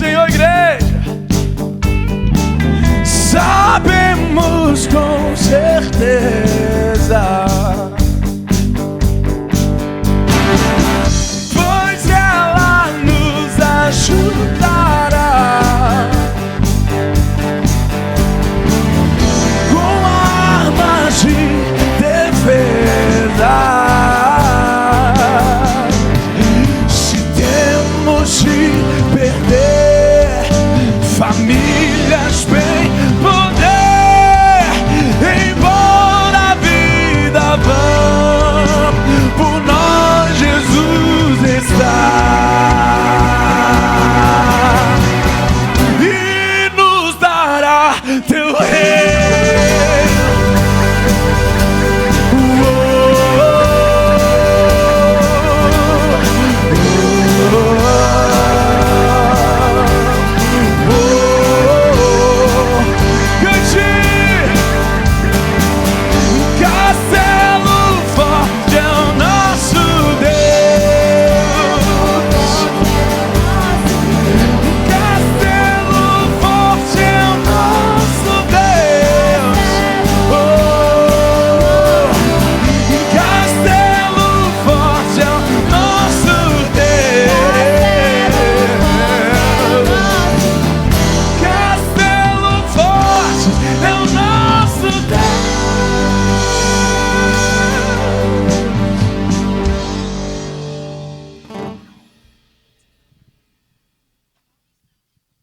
Senhor, igreja. Sabemos com certeza, pois ela nos ajudará com armas de defesa. Se temos de perder famílias, bem, poder, embora a vida vá, por nós Jesus está e nos dará teu reino.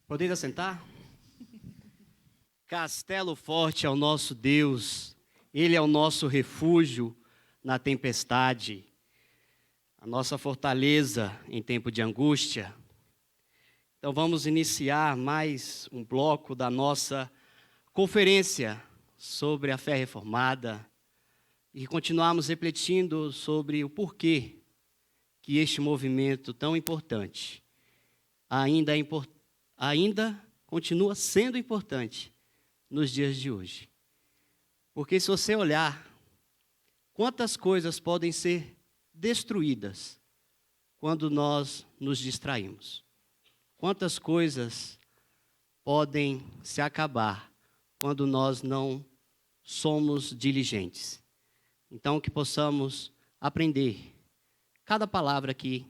Podeis assentar? Castelo forte é o nosso Deus, Ele é o nosso refúgio na tempestade, a nossa fortaleza em tempo de angústia. Então vamos iniciar mais um bloco da nossa conferência sobre a fé reformada e continuarmos refletindo sobre o porquê que este movimento tão importante ainda continua sendo importante nos dias de hoje. Porque se você olhar, quantas coisas podem ser destruídas quando nós nos distraímos? Quantas coisas podem se acabar quando nós não somos diligentes? Então, que possamos aprender cada palavra aqui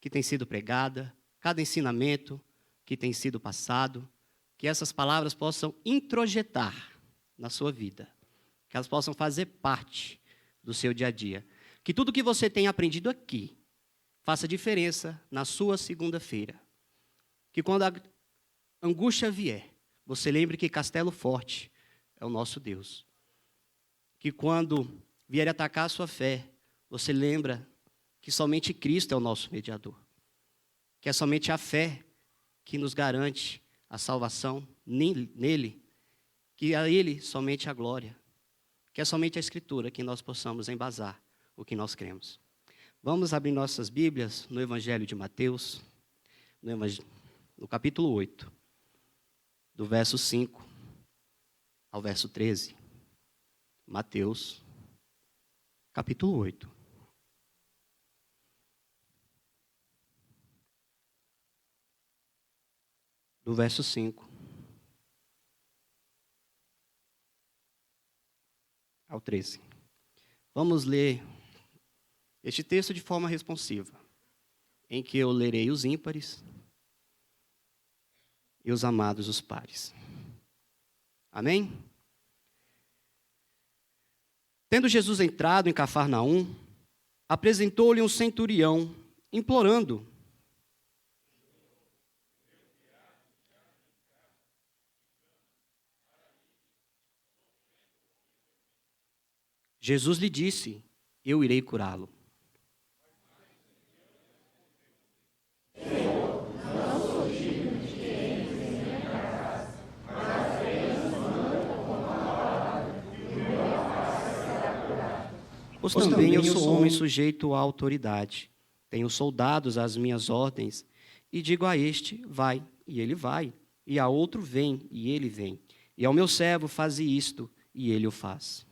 que tem sido pregada, cada ensinamento que tem sido passado, que essas palavras possam introjetar na sua vida, que elas possam fazer parte do seu dia a dia. Que tudo que você tem aprendido aqui faça diferença na sua segunda-feira. Que quando a angústia vier, você lembre que Castelo Forte é o nosso Deus. Que quando vier atacar a sua fé, você lembra que somente Cristo é o nosso mediador. Que é somente a fé que nos garante a salvação nele, que a Ele somente a glória, que é somente a Escritura que nós possamos embasar o que nós cremos. Vamos abrir nossas Bíblias no Evangelho de Mateus, no capítulo 8, do verso 5 ao verso 13. Mateus, capítulo 8. Do verso 5 ao 13. Vamos ler este texto de forma responsiva, em que eu lerei os ímpares e os amados os pares. Amém? Tendo Jesus entrado em Cafarnaum, apresentou-lhe um centurião, implorando: Jesus lhe disse: eu irei curá-lo. Senhor, não sou digno de que entres em minha casa, mas apenas manda com uma palavra, e o meu alface será curado. Pois também eu sou homem sujeito à autoridade. Tenho soldados às minhas ordens, e digo a este: vai, e ele vai, e a outro: vem, e ele vem. E ao meu servo: faze isto, e ele o faz.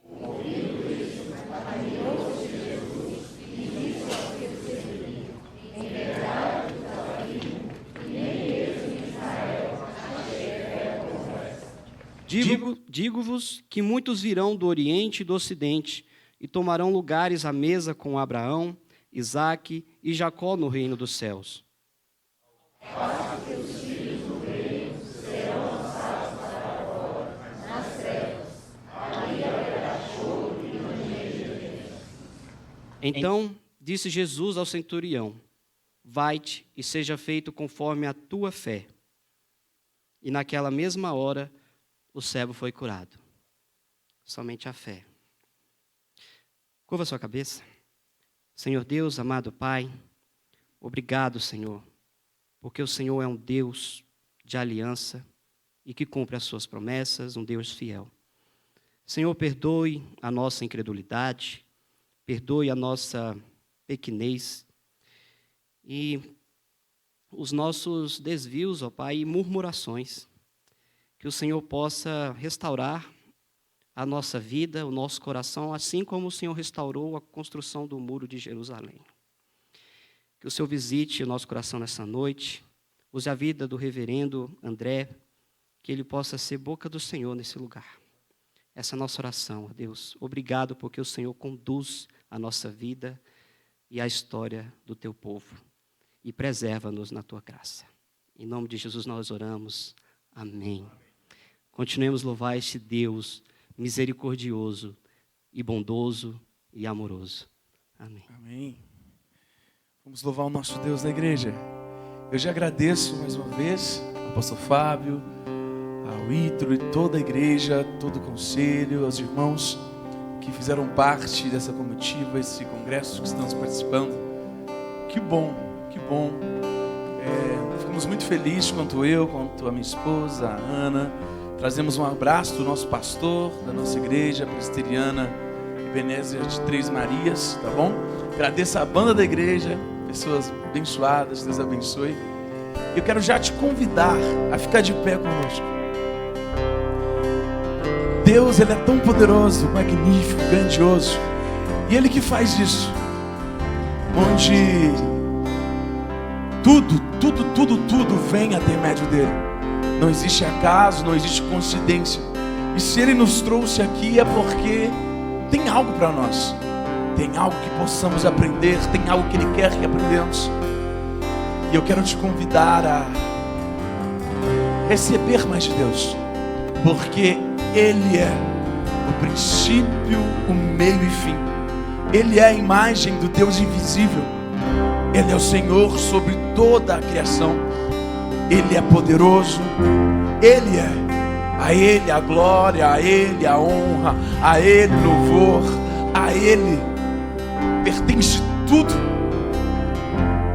Ouvindo isso, admirou-se Jesus e disse aos que o seguiam: em verdade vos afirmo que nem Digo-vos que muitos virão do Oriente e do Ocidente e tomarão lugares à mesa com Abraão, Isaque e Jacó no reino dos céus. Então disse Jesus ao centurião: vai-te e seja feito conforme a tua fé. E naquela mesma hora o servo foi curado. Somente a fé. Curva sua cabeça. Senhor Deus, amado Pai, obrigado, Senhor, porque o Senhor é um Deus de aliança e que cumpre as suas promessas, um Deus fiel. Senhor, perdoe a nossa incredulidade, perdoe a nossa pequenez e os nossos desvios, ó Pai, e murmurações. Que o Senhor possa restaurar a nossa vida, o nosso coração, assim como o Senhor restaurou a construção do muro de Jerusalém. Que o Senhor visite o nosso coração nessa noite, use a vida do reverendo André, que ele possa ser boca do Senhor nesse lugar. Essa é a nossa oração, ó Deus. Obrigado porque o Senhor conduz a nossa vida e a história do teu povo e preserva-nos na tua graça. Em nome de Jesus nós oramos. Amém. Continuemos a louvar este Deus misericordioso e bondoso e amoroso. Amém. Amém. Vamos louvar o nosso Deus na igreja. Eu já agradeço mais uma vez ao apóstolo Fábio, ao Ítalo e toda a igreja, todo o conselho, aos irmãos que fizeram parte dessa comitiva, esse congresso que estamos participando. Que bom, que bom. Ficamos muito felizes, quanto eu, quanto a minha esposa, a Ana. Trazemos um abraço do nosso pastor, da nossa igreja presbiteriana Ebenezer de Três Marias, tá bom? Agradeço a banda da igreja, pessoas abençoadas, Deus abençoe. Eu quero já te convidar a ficar de pé conosco. Deus, Ele é tão poderoso, magnífico, grandioso. E Ele que faz isso. Onde tudo vem a intermédio dEle. Não existe acaso, não existe coincidência. E se Ele nos trouxe aqui é porque tem algo para nós. Tem algo que possamos aprender, tem algo que Ele quer que aprendamos. E eu quero te convidar a receber mais de Deus. Porque Ele é o princípio, o meio e fim. Ele é a imagem do Deus invisível. Ele é o Senhor sobre toda a criação. Ele é poderoso. Ele é. A Ele a glória, a Ele a honra, a Ele o louvor. A Ele pertence tudo.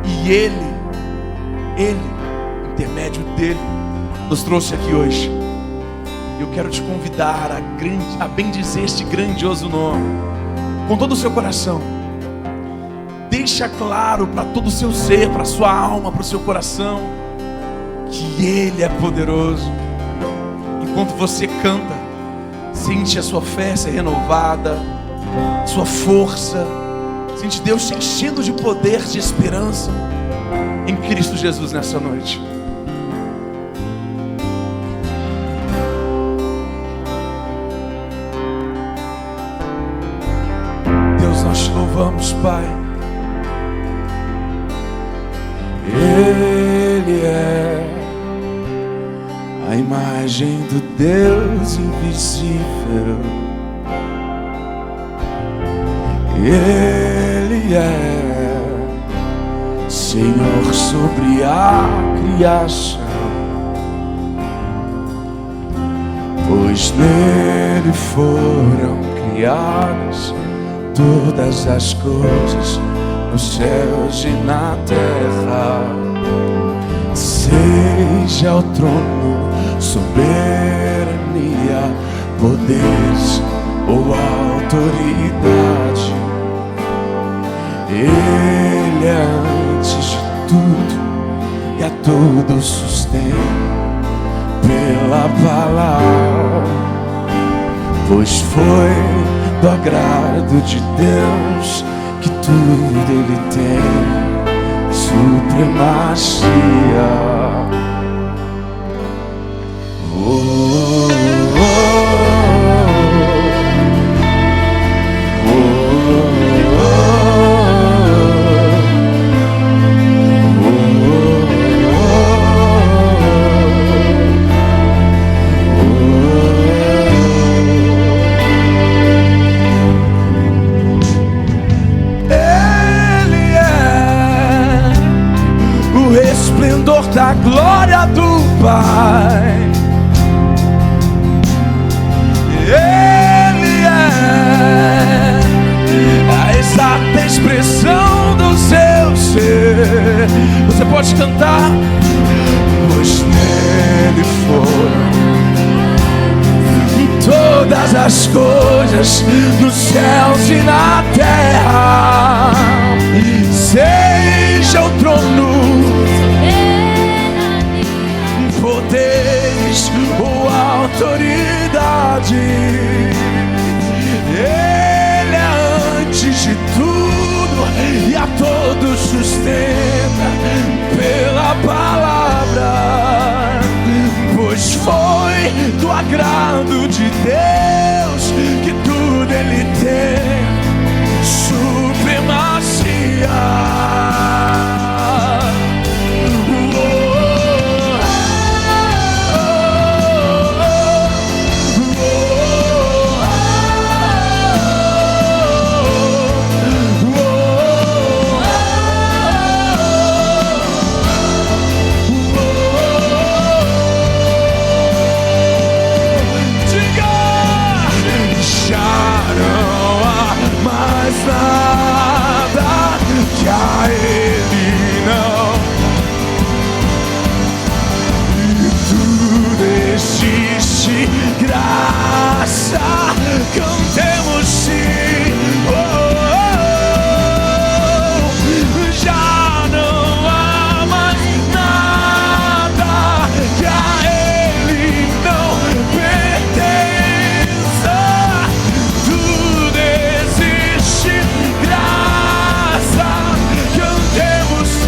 E Ele, intermédio dEle, nos trouxe aqui hoje. Eu quero te convidar a bendizer este grandioso nome com todo o seu coração. Deixa claro para todo o seu ser, para a sua alma, para o seu coração, que Ele é poderoso. Enquanto você canta, sente a sua fé ser renovada, sua força, sente Deus te enchendo de poder, de esperança em Cristo Jesus nessa noite. Deus, nós te louvamos, Pai. Ele é a imagem do Deus invisível. Ele é Senhor sobre a criação, pois nele foram criadas todas as coisas, nos céus e na terra. Seja o trono, soberania, poder ou autoridade, Ele é antes de tudo e a tudo sustém pela palavra, pois foi do agrado de Deus que tudo Ele tem supremacia. Oh, oh, oh. esplendor da glória do Pai. Ele é a exata expressão do seu ser. Você pode cantar, pois nele foram todas as coisas nos céus e na terra. Seja o trono, poderes ou autoridade, Ele é antes de tudo e a todos sustenta pela palavra. Pois foi do agrado de Deus que tudo Ele tem supremacia. Nada que a Ele não, e tudo existe graça, cantemos sim, já não há mais nada que a Ele não pertença, tudo existe graça, cantemos sim.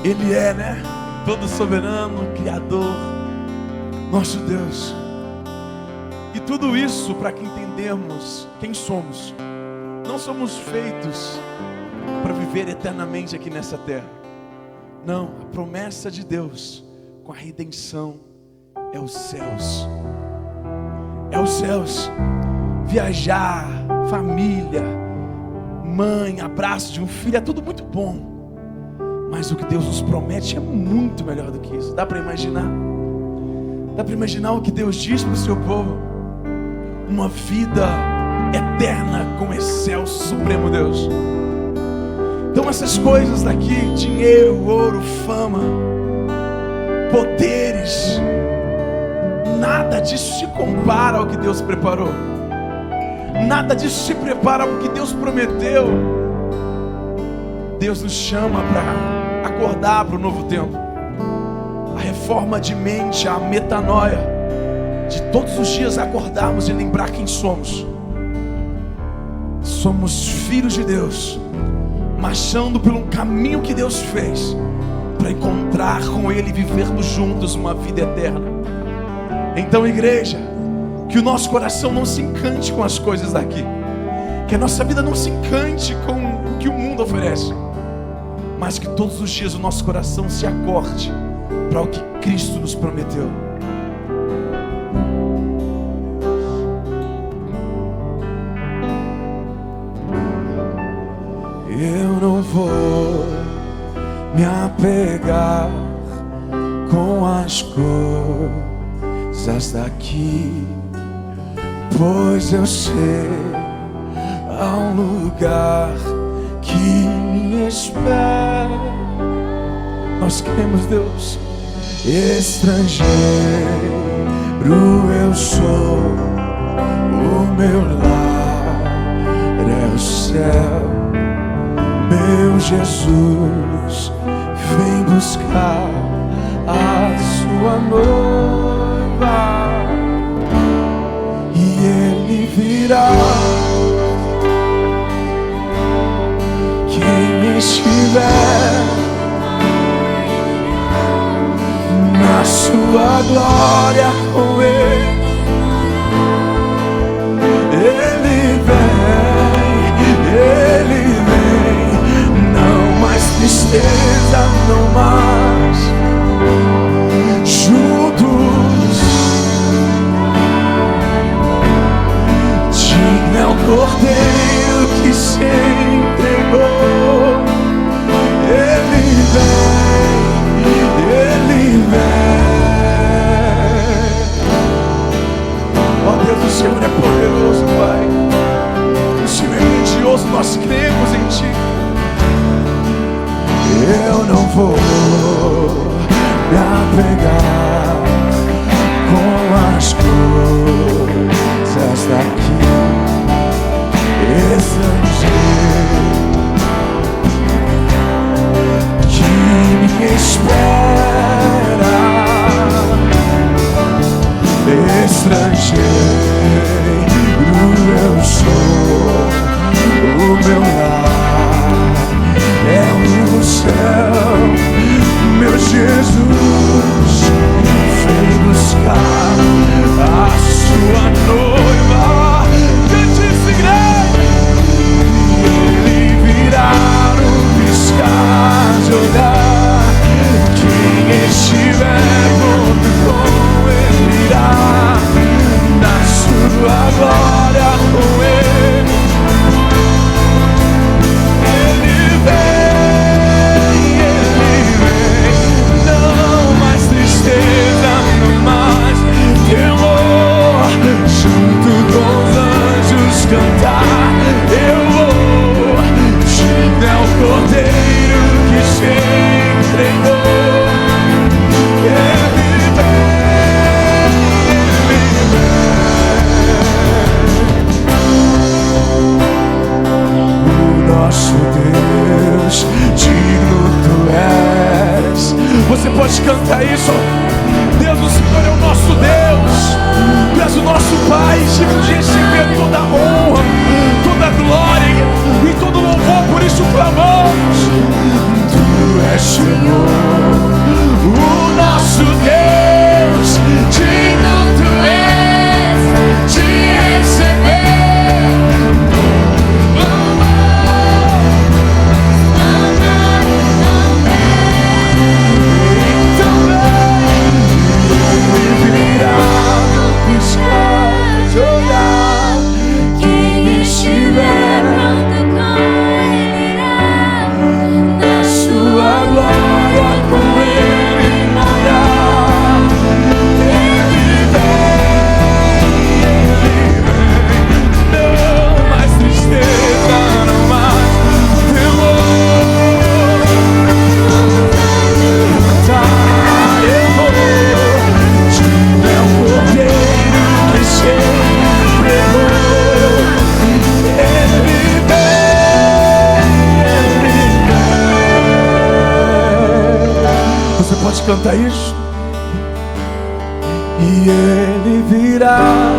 Ele é, né? Todo soberano, Criador, nosso Deus. E tudo isso para que entendamos quem somos. Não somos feitos para viver eternamente aqui nessa terra. Não, a promessa de Deus com a redenção é os céus. É os céus. Viajar, família, mãe, abraço de um filho, é tudo muito bom. Mas o que Deus nos promete é muito melhor do que isso. Dá para imaginar? Dá para imaginar o que Deus diz para o seu povo? Uma vida eterna com excelso supremo Deus. Então essas coisas daqui, dinheiro, ouro, fama, poderes, nada disso se compara ao que Deus preparou. Nada disso se prepara ao que Deus prometeu. Deus nos chama para acordar para o novo tempo. A reforma de mente, a metanoia, de todos os dias acordarmos e lembrar quem somos. Somos filhos de Deus, marchando por um caminho que Deus fez, para encontrar com Ele e vivermos juntos uma vida eterna. Então, igreja, que o nosso coração não se encante com as coisas daqui, que a nossa vida não se encante com o que o mundo oferece, mas que todos os dias o nosso coração se acorde para o que Cristo nos prometeu. Eu não vou me apegar com as coisas daqui, pois eu sei há um lugar que me espera. Nós queremos Deus. Estrangeiro eu sou, o meu lar é o céu. Meu Jesus vem buscar a sua noiva, e Ele virá. Quem estiver na sua sua glória com Ele. Ele vem, não mais tristeza, não mais. Juntos, digno é o Cordeiro que se entregou. Ele vem. Ó Deus, o Senhor é poderoso, Pai. O Senhor é grandioso, nós cremos em Ti. Eu não vou me apegar com as coisas daqui. Estrangeiro que me espera, estrangeiro eu sou, o meu lar é o céu. Meu Jesus vem buscar a sua noiva. Cante essa igreja. Ele virá no piscar de olhar. Quem estiver pronto com Ele irá na sua glória com Ele. Ele vem, não mais tristeza, não mais temor. Junto com os anjos cantar, eu vou. Digno é o Cordeiro que se entregou. Ele vem, o nosso Deus, digno tu és. Você pode cantar isso? Deus, o Senhor é o nosso Deus. Tu és o nosso Pai, digno de receber toda a honra, toda a glória e todo louvor. Por isso clamamos. Tu és Senhor, o nosso Deus, digno tu és de receber. Pode cantar isso? E Ele virá.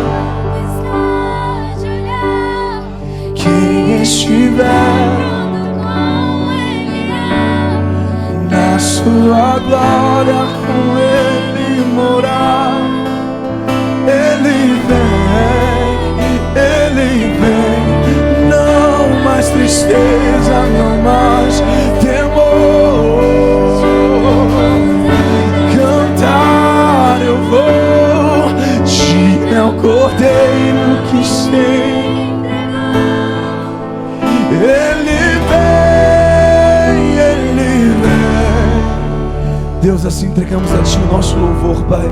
Quem estiver na sua glória com Ele morar. Ele vem, não mais tristeza, não mais temor. Eu vou, digno é o Cordeiro que se entregou. Ele vem. Deus, assim entregamos a Ti o nosso louvor, Pai.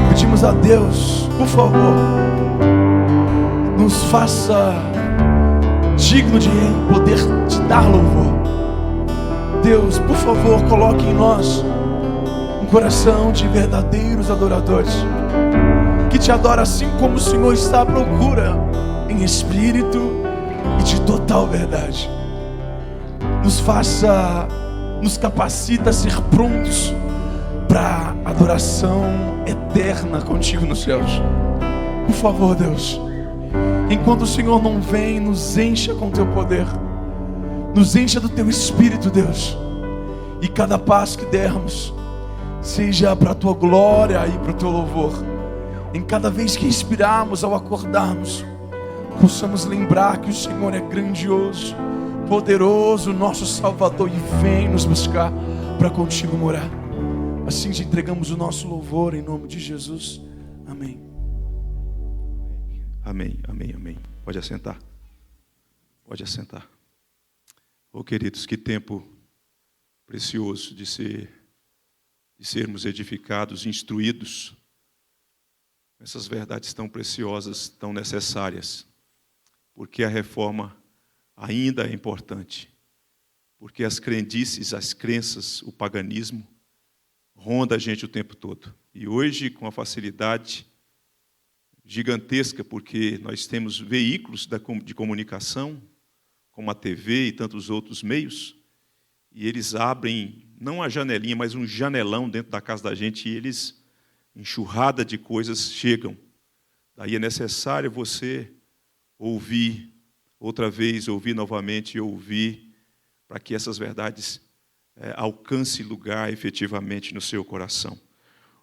Pedimos a Deus, por favor, nos faça digno de poder Te dar louvor. Deus, por favor, coloque em nós um coração de verdadeiros adoradores, que Te adora assim como o Senhor está à procura, em espírito e de total verdade. Nos capacita a ser prontos para adoração eterna contigo nos céus. Por favor, Deus, enquanto o Senhor não vem, nos encha com Teu poder, nos encha do Teu Espírito, Deus, e cada passo que dermos seja para a tua glória e para o teu louvor. Em cada vez que inspirarmos ao acordarmos, possamos lembrar que o Senhor é grandioso, poderoso, nosso Salvador, e vem nos buscar para contigo morar. Assim te entregamos o nosso louvor em nome de Jesus. Amém. Amém, amém, amém. Pode assentar. Pode assentar. Oh, queridos, que tempo precioso de sermos edificados, instruídos. Essas verdades tão preciosas, tão necessárias. Porque a reforma ainda é importante. Porque as crendices, as crenças, o paganismo, ronda a gente o tempo todo. E hoje, com a facilidade gigantesca, porque nós temos veículos de comunicação, como a TV e tantos outros meios, e eles abrem, não a janelinha, mas um janelão dentro da casa da gente, e eles, enxurrada de coisas, chegam. Daí é necessário você ouvir outra vez, ouvir novamente, ouvir, para que essas verdades alcancem lugar efetivamente no seu coração.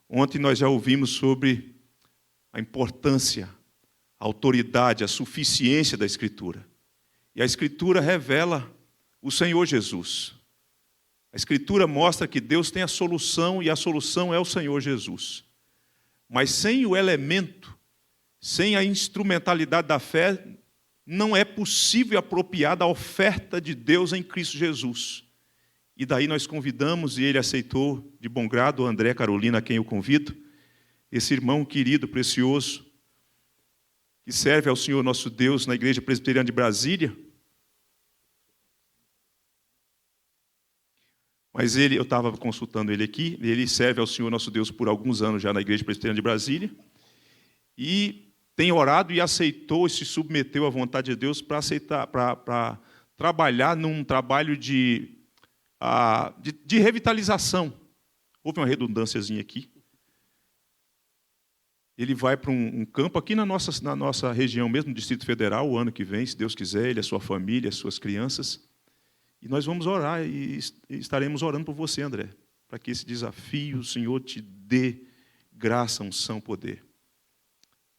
Ontem nós já ouvimos sobre a importância, a autoridade, a suficiência da Escritura. E a Escritura revela o Senhor Jesus. A Escritura mostra que Deus tem a solução, e a solução é o Senhor Jesus. Mas sem o elemento, sem a instrumentalidade da fé, não é possível apropriar da oferta de Deus em Cristo Jesus. E daí nós convidamos, e ele aceitou de bom grado, o André Carolina, a quem eu convido, esse irmão querido, precioso, que serve ao Senhor nosso Deus na Igreja Presbiteriana de Brasília. Mas eu estava consultando ele aqui, ele serve ao Senhor nosso Deus por alguns anos já na Igreja Presbiteriana de Brasília, e tem orado e aceitou e se submeteu à vontade de Deus para trabalhar num trabalho de revitalização. Houve uma redundânciazinha aqui. Ele vai para um campo aqui na nossa região mesmo, no Distrito Federal, o ano que vem, se Deus quiser, ele, a sua família, as suas crianças. E nós vamos orar e estaremos orando por você, André, para que esse desafio o Senhor te dê graça, unção, poder.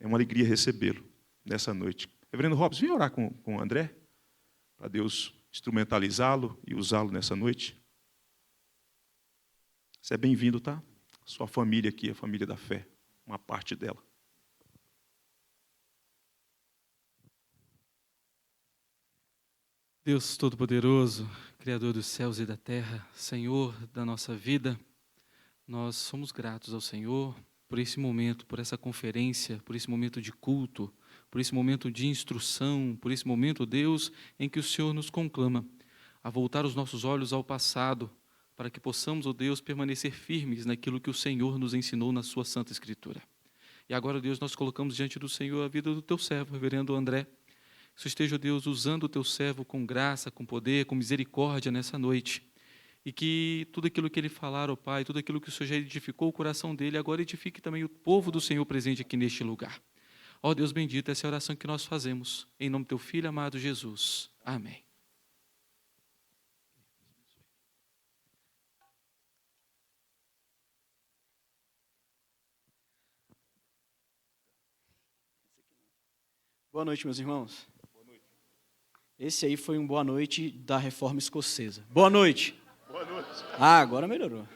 É uma alegria recebê-lo nessa noite. Reverendo Robson, vem orar com o André, para Deus instrumentalizá-lo e usá-lo nessa noite. Você é bem-vindo, tá? Sua família aqui, a família da fé, uma parte dela. Deus Todo-Poderoso, Criador dos céus e da terra, Senhor da nossa vida, nós somos gratos ao Senhor por esse momento, por essa conferência, por esse momento de culto, por esse momento de instrução, por esse momento, Deus, em que o Senhor nos conclama a voltar os nossos olhos ao passado, para que possamos, ó Deus, permanecer firmes naquilo que o Senhor nos ensinou na sua Santa Escritura. E agora, Deus, nós colocamos diante do Senhor a vida do teu servo, reverendo André. Que o Senhor esteja, Deus, usando o teu servo com graça, com poder, com misericórdia nessa noite. E que tudo aquilo que ele falar, ó Pai, tudo aquilo que o Senhor já edificou o coração dele, agora edifique também o povo do Senhor presente aqui neste lugar. Ó Deus bendito, essa é a oração que nós fazemos, em nome do teu Filho amado Jesus. Amém. Boa noite, meus irmãos. Boa noite. Esse aí foi um boa noite da Reforma Escocesa. Boa noite. Boa noite. Agora melhorou.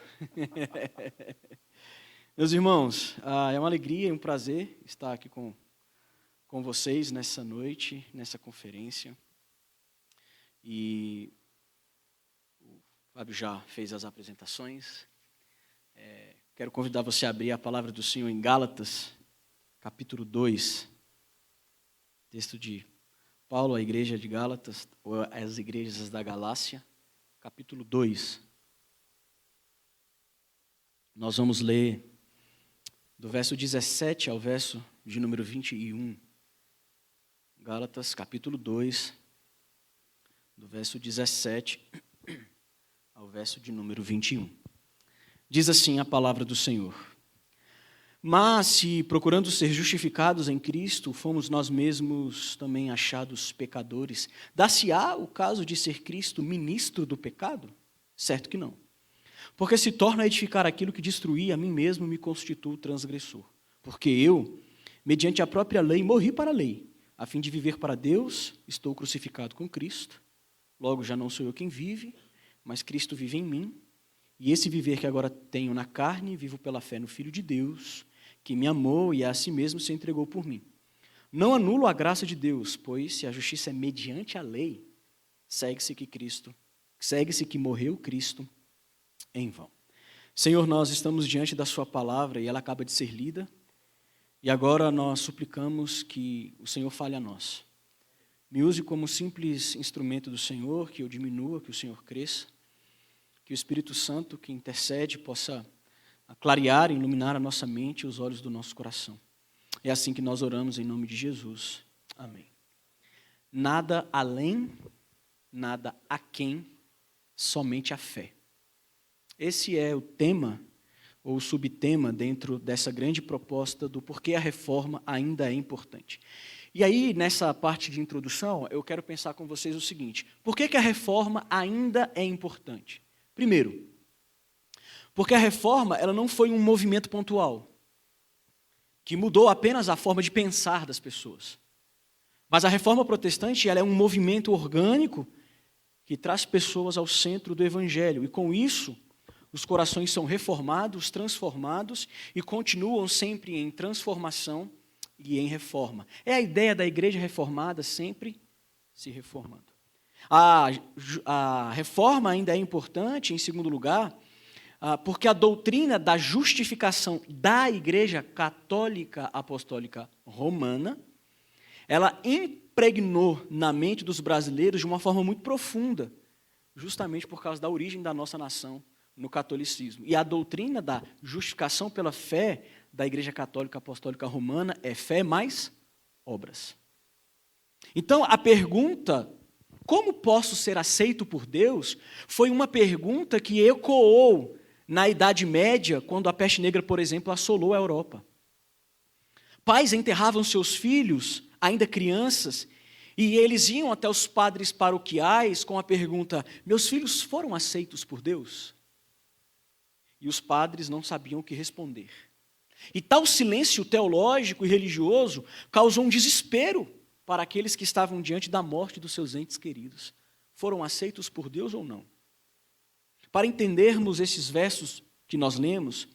Meus irmãos, é uma alegria e um prazer estar aqui com vocês nessa noite, nessa conferência. E o Fábio já fez as apresentações. Quero convidar você a abrir a palavra do Senhor em Gálatas, capítulo 2. Texto de Paulo à igreja de Gálatas, ou às igrejas da Galácia, capítulo 2. Nós vamos ler do verso 17 ao verso de número 21. Gálatas, capítulo 2, do verso 17 ao verso de número 21. Diz assim a palavra do Senhor: Mas se, procurando ser justificados em Cristo, fomos nós mesmos também achados pecadores, dá-se-á o caso de ser Cristo ministro do pecado? Certo que não. Porque se torno a edificar aquilo que destruí, a mim mesmo me constituo transgressor. Porque eu, mediante a própria lei, morri para a lei, a fim de viver para Deus, estou crucificado com Cristo. Logo já não sou eu quem vive, mas Cristo vive em mim. E esse viver que agora tenho na carne, vivo pela fé no Filho de Deus, que me amou e a si mesmo se entregou por mim. Não anulo a graça de Deus, pois se a justiça é mediante a lei, segue-se que morreu Cristo em vão. Senhor, nós estamos diante da sua palavra e ela acaba de ser lida, e agora nós suplicamos que o Senhor fale a nós. Me use como simples instrumento do Senhor, que eu diminua, que o Senhor cresça, que o Espírito Santo que intercede possa clarear e iluminar a nossa mente e os olhos do nosso coração. É assim que nós oramos em nome de Jesus. Amém. Nada além, nada aquém, somente a fé. Esse é o tema, ou o subtema, dentro dessa grande proposta do porquê a reforma ainda é importante. E aí, nessa parte de introdução, eu quero pensar com vocês o seguinte: por que a reforma ainda é importante? Primeiro, porque a reforma ela não foi um movimento pontual, que mudou apenas a forma de pensar das pessoas. Mas a reforma protestante ela é um movimento orgânico que traz pessoas ao centro do Evangelho. E com isso, os corações são reformados, transformados e continuam sempre em transformação e em reforma. É a ideia da igreja reformada sempre se reformando. A reforma ainda é importante, em segundo lugar, porque a doutrina da justificação da Igreja Católica Apostólica Romana, ela impregnou na mente dos brasileiros de uma forma muito profunda, justamente por causa da origem da nossa nação no catolicismo. E a doutrina da justificação pela fé da Igreja Católica Apostólica Romana é fé mais obras. Então, a pergunta, como posso ser aceito por Deus, foi uma pergunta que ecoou na Idade Média, quando a peste negra, por exemplo, assolou a Europa. Pais enterravam seus filhos, ainda crianças, e eles iam até os padres paroquiais com a pergunta: meus filhos foram aceitos por Deus? E os padres não sabiam o que responder. E tal silêncio teológico e religioso causou um desespero para aqueles que estavam diante da morte dos seus entes queridos. Foram aceitos por Deus ou não? Para entendermos esses versos que nós lemos,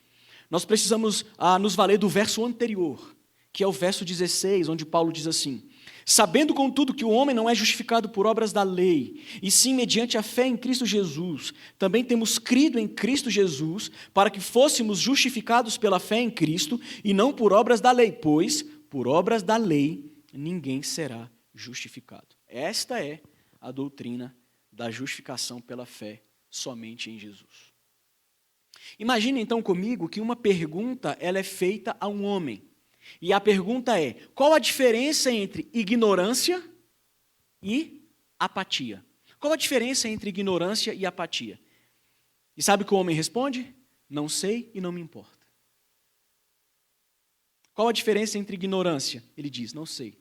nós precisamos nos valer do verso anterior, que é o verso 16, onde Paulo diz assim: sabendo, contudo, que o homem não é justificado por obras da lei, e sim mediante a fé em Cristo Jesus, também temos crido em Cristo Jesus, para que fôssemos justificados pela fé em Cristo, e não por obras da lei, pois, por obras da lei, ninguém será justificado. Esta é a doutrina da justificação pela fé somente em Jesus. Imagine então comigo que uma pergunta ela é feita a um homem. E a pergunta é: qual a diferença entre ignorância e apatia? Qual a diferença entre ignorância e apatia? E sabe o que o homem responde? Não sei e não me importa. Qual a diferença entre ignorância? Ele diz, não sei.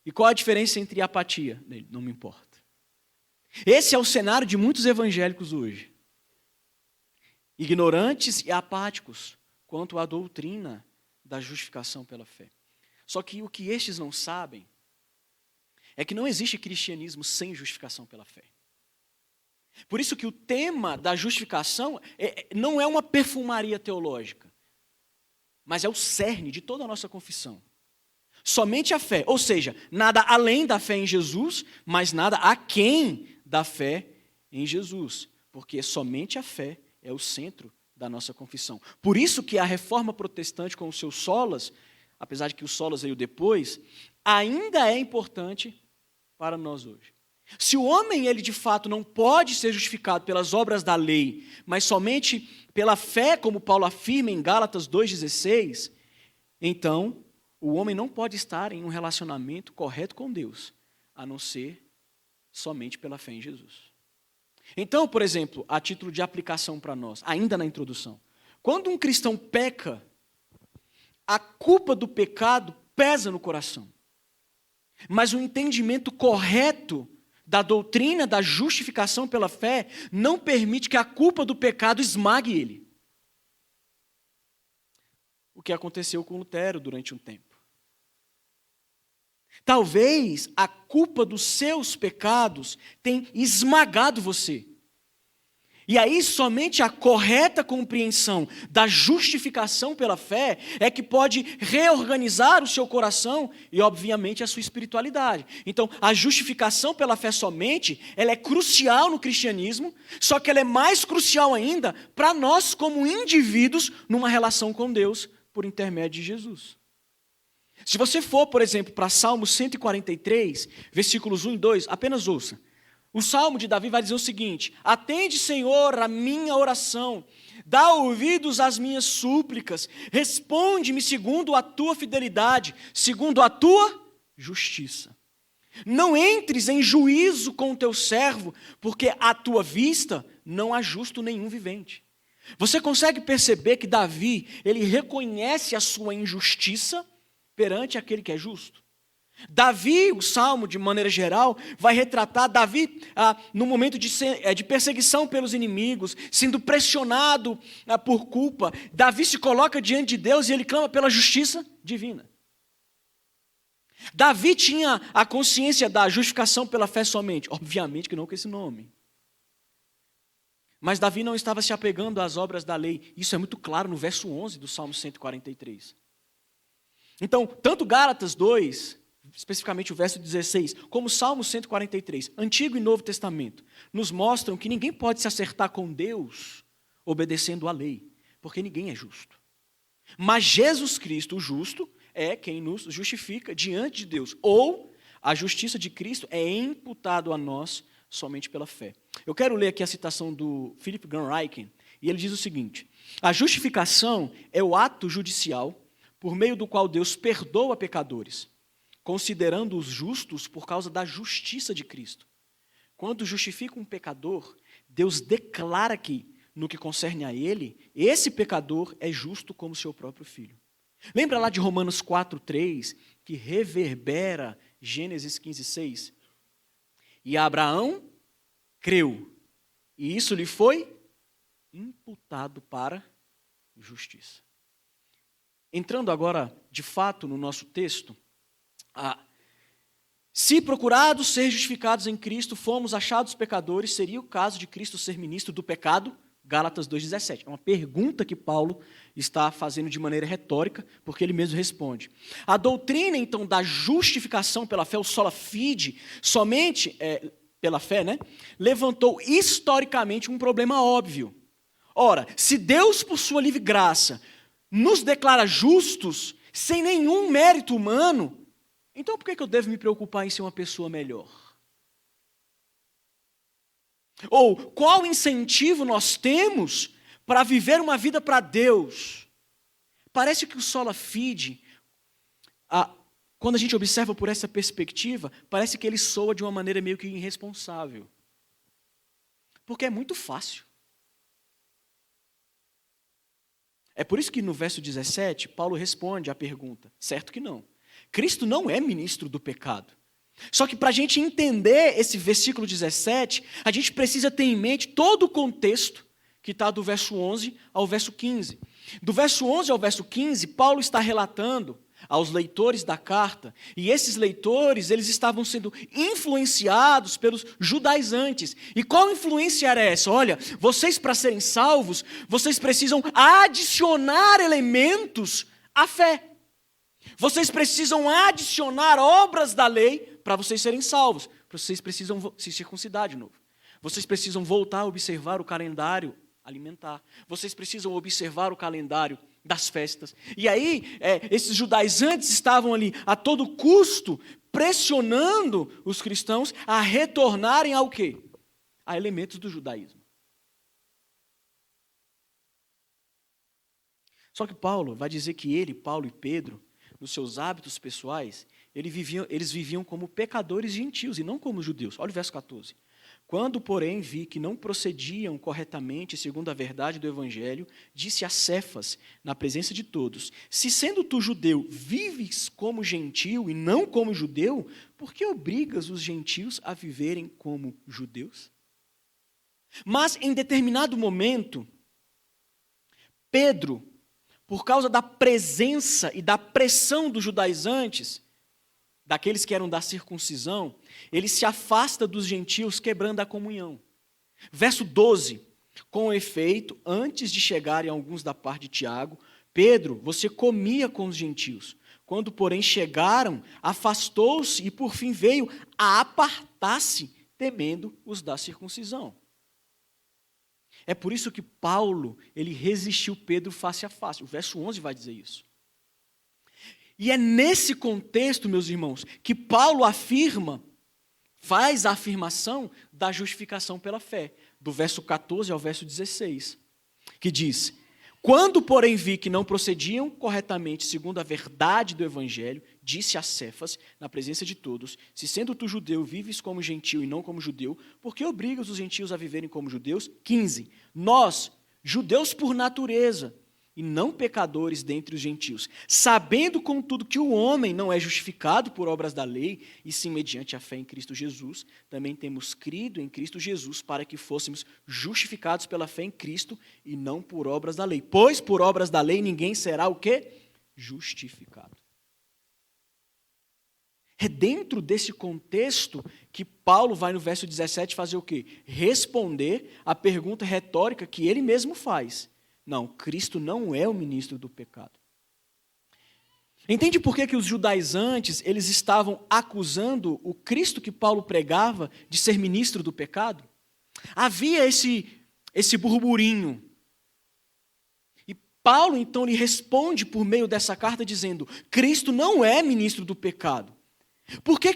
E qual a diferença entre apatia? Ele, não me importa. Esse é o cenário de muitos evangélicos hoje. Ignorantes e apáticos quanto à doutrina da justificação pela fé. Só que o que estes não sabem é que não existe cristianismo sem justificação pela fé. Por isso que o tema da justificação não é uma perfumaria teológica, mas é o cerne de toda a nossa confissão. Somente a fé, ou seja, nada além da fé em Jesus, mas nada aquém da fé em Jesus, porque somente a fé é o centro da nossa confissão. Por isso que a reforma protestante com os seus solas, apesar de que o solas veio depois, ainda é importante para nós hoje. Se o homem, ele de fato não pode ser justificado pelas obras da lei, mas somente pela fé, como Paulo afirma em Gálatas 2,16, então o homem não pode estar em um relacionamento correto com Deus, a não ser somente pela fé em Jesus. Então, por exemplo, a título de aplicação para nós, ainda na introdução, quando um cristão peca, a culpa do pecado pesa no coração. Mas o entendimento correto da doutrina da justificação pela fé não permite que a culpa do pecado esmague ele. O que aconteceu com Lutero durante um tempo. Talvez a culpa dos seus pecados tenha esmagado você. E aí somente a correta compreensão da justificação pela fé é que pode reorganizar o seu coração e, obviamente, a sua espiritualidade. Então, a justificação pela fé somente, ela é crucial no cristianismo, só que ela é mais crucial ainda para nós como indivíduos numa relação com Deus por intermédio de Jesus. Se você for, por exemplo, para Salmo 143, versículos 1 e 2, apenas ouça. O Salmo de Davi vai dizer o seguinte: atende, Senhor, a minha oração, dá ouvidos às minhas súplicas, responde-me segundo a tua fidelidade, segundo a tua justiça. Não entres em juízo com o teu servo, porque à tua vista não há justo nenhum vivente. Você consegue perceber que Davi, ele reconhece a sua injustiça perante aquele que é justo? Davi, o Salmo, de maneira geral, vai retratar Davi no momento de perseguição pelos inimigos, sendo pressionado por culpa. Davi se coloca diante de Deus e ele clama pela justiça divina. Davi tinha a consciência da justificação pela fé somente, obviamente que não com esse nome. Mas Davi não estava se apegando às obras da lei. Isso é muito claro no verso 11 do Salmo 143. Então, tanto Gálatas 2... especificamente o verso 16, como o Salmo 143, Antigo e Novo Testamento, nos mostram que ninguém pode se acertar com Deus obedecendo à lei, porque ninguém é justo. Mas Jesus Cristo, o justo, é quem nos justifica diante de Deus, ou a justiça de Cristo é imputado a nós somente pela fé. Eu quero ler aqui a citação do Philip Graham Ryken, e ele diz o seguinte: a justificação é o ato judicial por meio do qual Deus perdoa pecadores, considerando-os justos por causa da justiça de Cristo. Quando justifica um pecador, Deus declara que, no que concerne a ele, esse pecador é justo como seu próprio filho. Lembra lá de Romanos 4:3, que reverbera Gênesis 15:6? E Abraão creu, e isso lhe foi imputado para justiça. Entrando agora, de fato, no nosso texto, se procurados ser justificados em Cristo, fomos achados pecadores, seria o caso de Cristo ser ministro do pecado? Gálatas 2,17. É uma pergunta que Paulo está fazendo de maneira retórica, porque ele mesmo responde. A doutrina, então, da justificação pela fé, o sola fide, somente pela fé, levantou historicamente um problema óbvio. Ora, se Deus, por sua livre graça, nos declara justos, sem nenhum mérito humano, então por que eu devo me preocupar em ser uma pessoa melhor? Ou qual incentivo nós temos para viver uma vida para Deus? Parece que o sola fide, quando a gente observa por essa perspectiva, parece que ele soa de uma maneira meio que irresponsável. Porque é muito fácil. É por isso que no verso 17, Paulo responde à pergunta, certo que não. Cristo não é ministro do pecado. Só que para a gente entender esse versículo 17, a gente precisa ter em mente todo o contexto que está do verso 11 ao verso 15. Do verso 11 ao verso 15, Paulo está relatando aos leitores da carta, e esses leitores, eles estavam sendo influenciados pelos judaizantes. E qual influência era essa? Olha, vocês para serem salvos, vocês precisam adicionar elementos à fé. Vocês precisam adicionar obras da lei para vocês serem salvos. Vocês precisam se circuncidar de novo. Vocês precisam voltar a observar o calendário alimentar. Vocês precisam observar o calendário das festas. E aí, esses judaizantes estavam ali a todo custo pressionando os cristãos a retornarem ao quê? A elementos do judaísmo. Só que Paulo vai dizer que Paulo e Pedro, nos seus hábitos pessoais, eles viviam como pecadores gentios e não como judeus. Olha o verso 14. Quando, porém, vi que não procediam corretamente segundo a verdade do Evangelho, disse a Cefas, na presença de todos: se sendo tu judeu, vives como gentio e não como judeu, por que obrigas os gentios a viverem como judeus? Mas, em determinado momento, Pedro, por causa da presença e da pressão dos judaizantes, daqueles que eram da circuncisão, ele se afasta dos gentios, quebrando a comunhão. Verso 12: com efeito, antes de chegarem alguns da parte de Tiago, Pedro, você comia com os gentios. Quando, porém, chegaram, afastou-se e, por fim, veio a apartar-se, temendo os da circuncisão. É por isso que Paulo, ele resistiu Pedro face a face. O verso 11 vai dizer isso. E é nesse contexto, meus irmãos, que Paulo faz a afirmação da justificação pela fé, do verso 14 ao verso 16, que diz: quando, porém, vi que não procediam corretamente segundo a verdade do Evangelho, disse a Cefas, na presença de todos: se sendo tu judeu, vives como gentio e não como judeu, por que obrigas os gentios a viverem como judeus? 15. Nós, judeus por natureza, e não pecadores dentre os gentios, sabendo, contudo, que o homem não é justificado por obras da lei, e sim mediante a fé em Cristo Jesus, também temos crido em Cristo Jesus para que fôssemos justificados pela fé em Cristo e não por obras da lei. Pois por obras da lei ninguém será o quê? Justificado. É dentro desse contexto que Paulo vai no verso 17 fazer o quê? Responder a pergunta retórica que ele mesmo faz. Não, Cristo não é o ministro do pecado. Entende por que os judaizantes eles estavam acusando o Cristo que Paulo pregava de ser ministro do pecado? Havia esse burburinho. E Paulo, então, lhe responde por meio dessa carta dizendo: Cristo não é ministro do pecado. Por que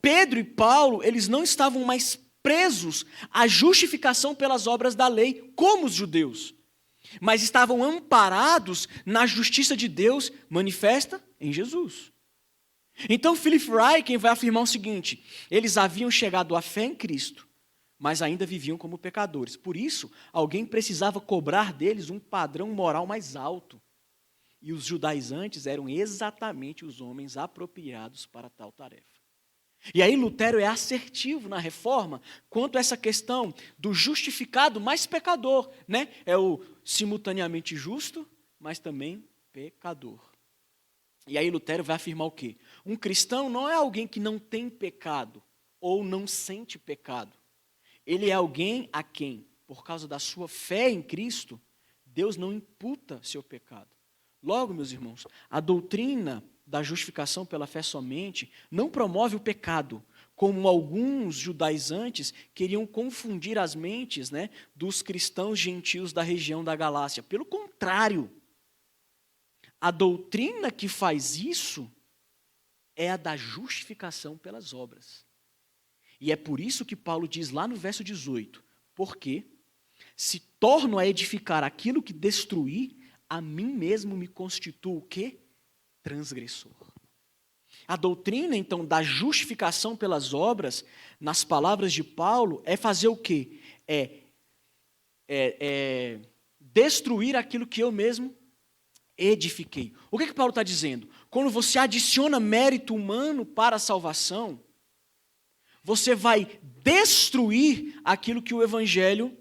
Pedro e Paulo eles não estavam mais presos à justificação pelas obras da lei, como os judeus, mas estavam amparados na justiça de Deus manifesta em Jesus. Então, Philip Ryken vai afirmar o seguinte: eles haviam chegado à fé em Cristo, mas ainda viviam como pecadores. Por isso, alguém precisava cobrar deles um padrão moral mais alto. E os judaizantes eram exatamente os homens apropriados para tal tarefa. E aí Lutero é assertivo na Reforma quanto a essa questão do justificado mais pecador, né? É o simultaneamente justo, mas também pecador. E aí Lutero vai afirmar o quê? Um cristão não é alguém que não tem pecado ou não sente pecado. Ele é alguém a quem, por causa da sua fé em Cristo, Deus não imputa seu pecado. Logo, meus irmãos, a doutrina da justificação pela fé somente não promove o pecado, como alguns judaizantes queriam confundir as mentes, né, dos cristãos gentios da região da Galácia. Pelo contrário, a doutrina que faz isso é a da justificação pelas obras. E é por isso que Paulo diz lá no verso 18: porque se torno a edificar aquilo que destruí, a mim mesmo me constituo o quê? Transgressor. A doutrina, então, da justificação pelas obras, nas palavras de Paulo, é fazer o quê? Destruir aquilo que eu mesmo edifiquei. O que Paulo está dizendo? Quando você adiciona mérito humano para a salvação, você vai destruir aquilo que o Evangelho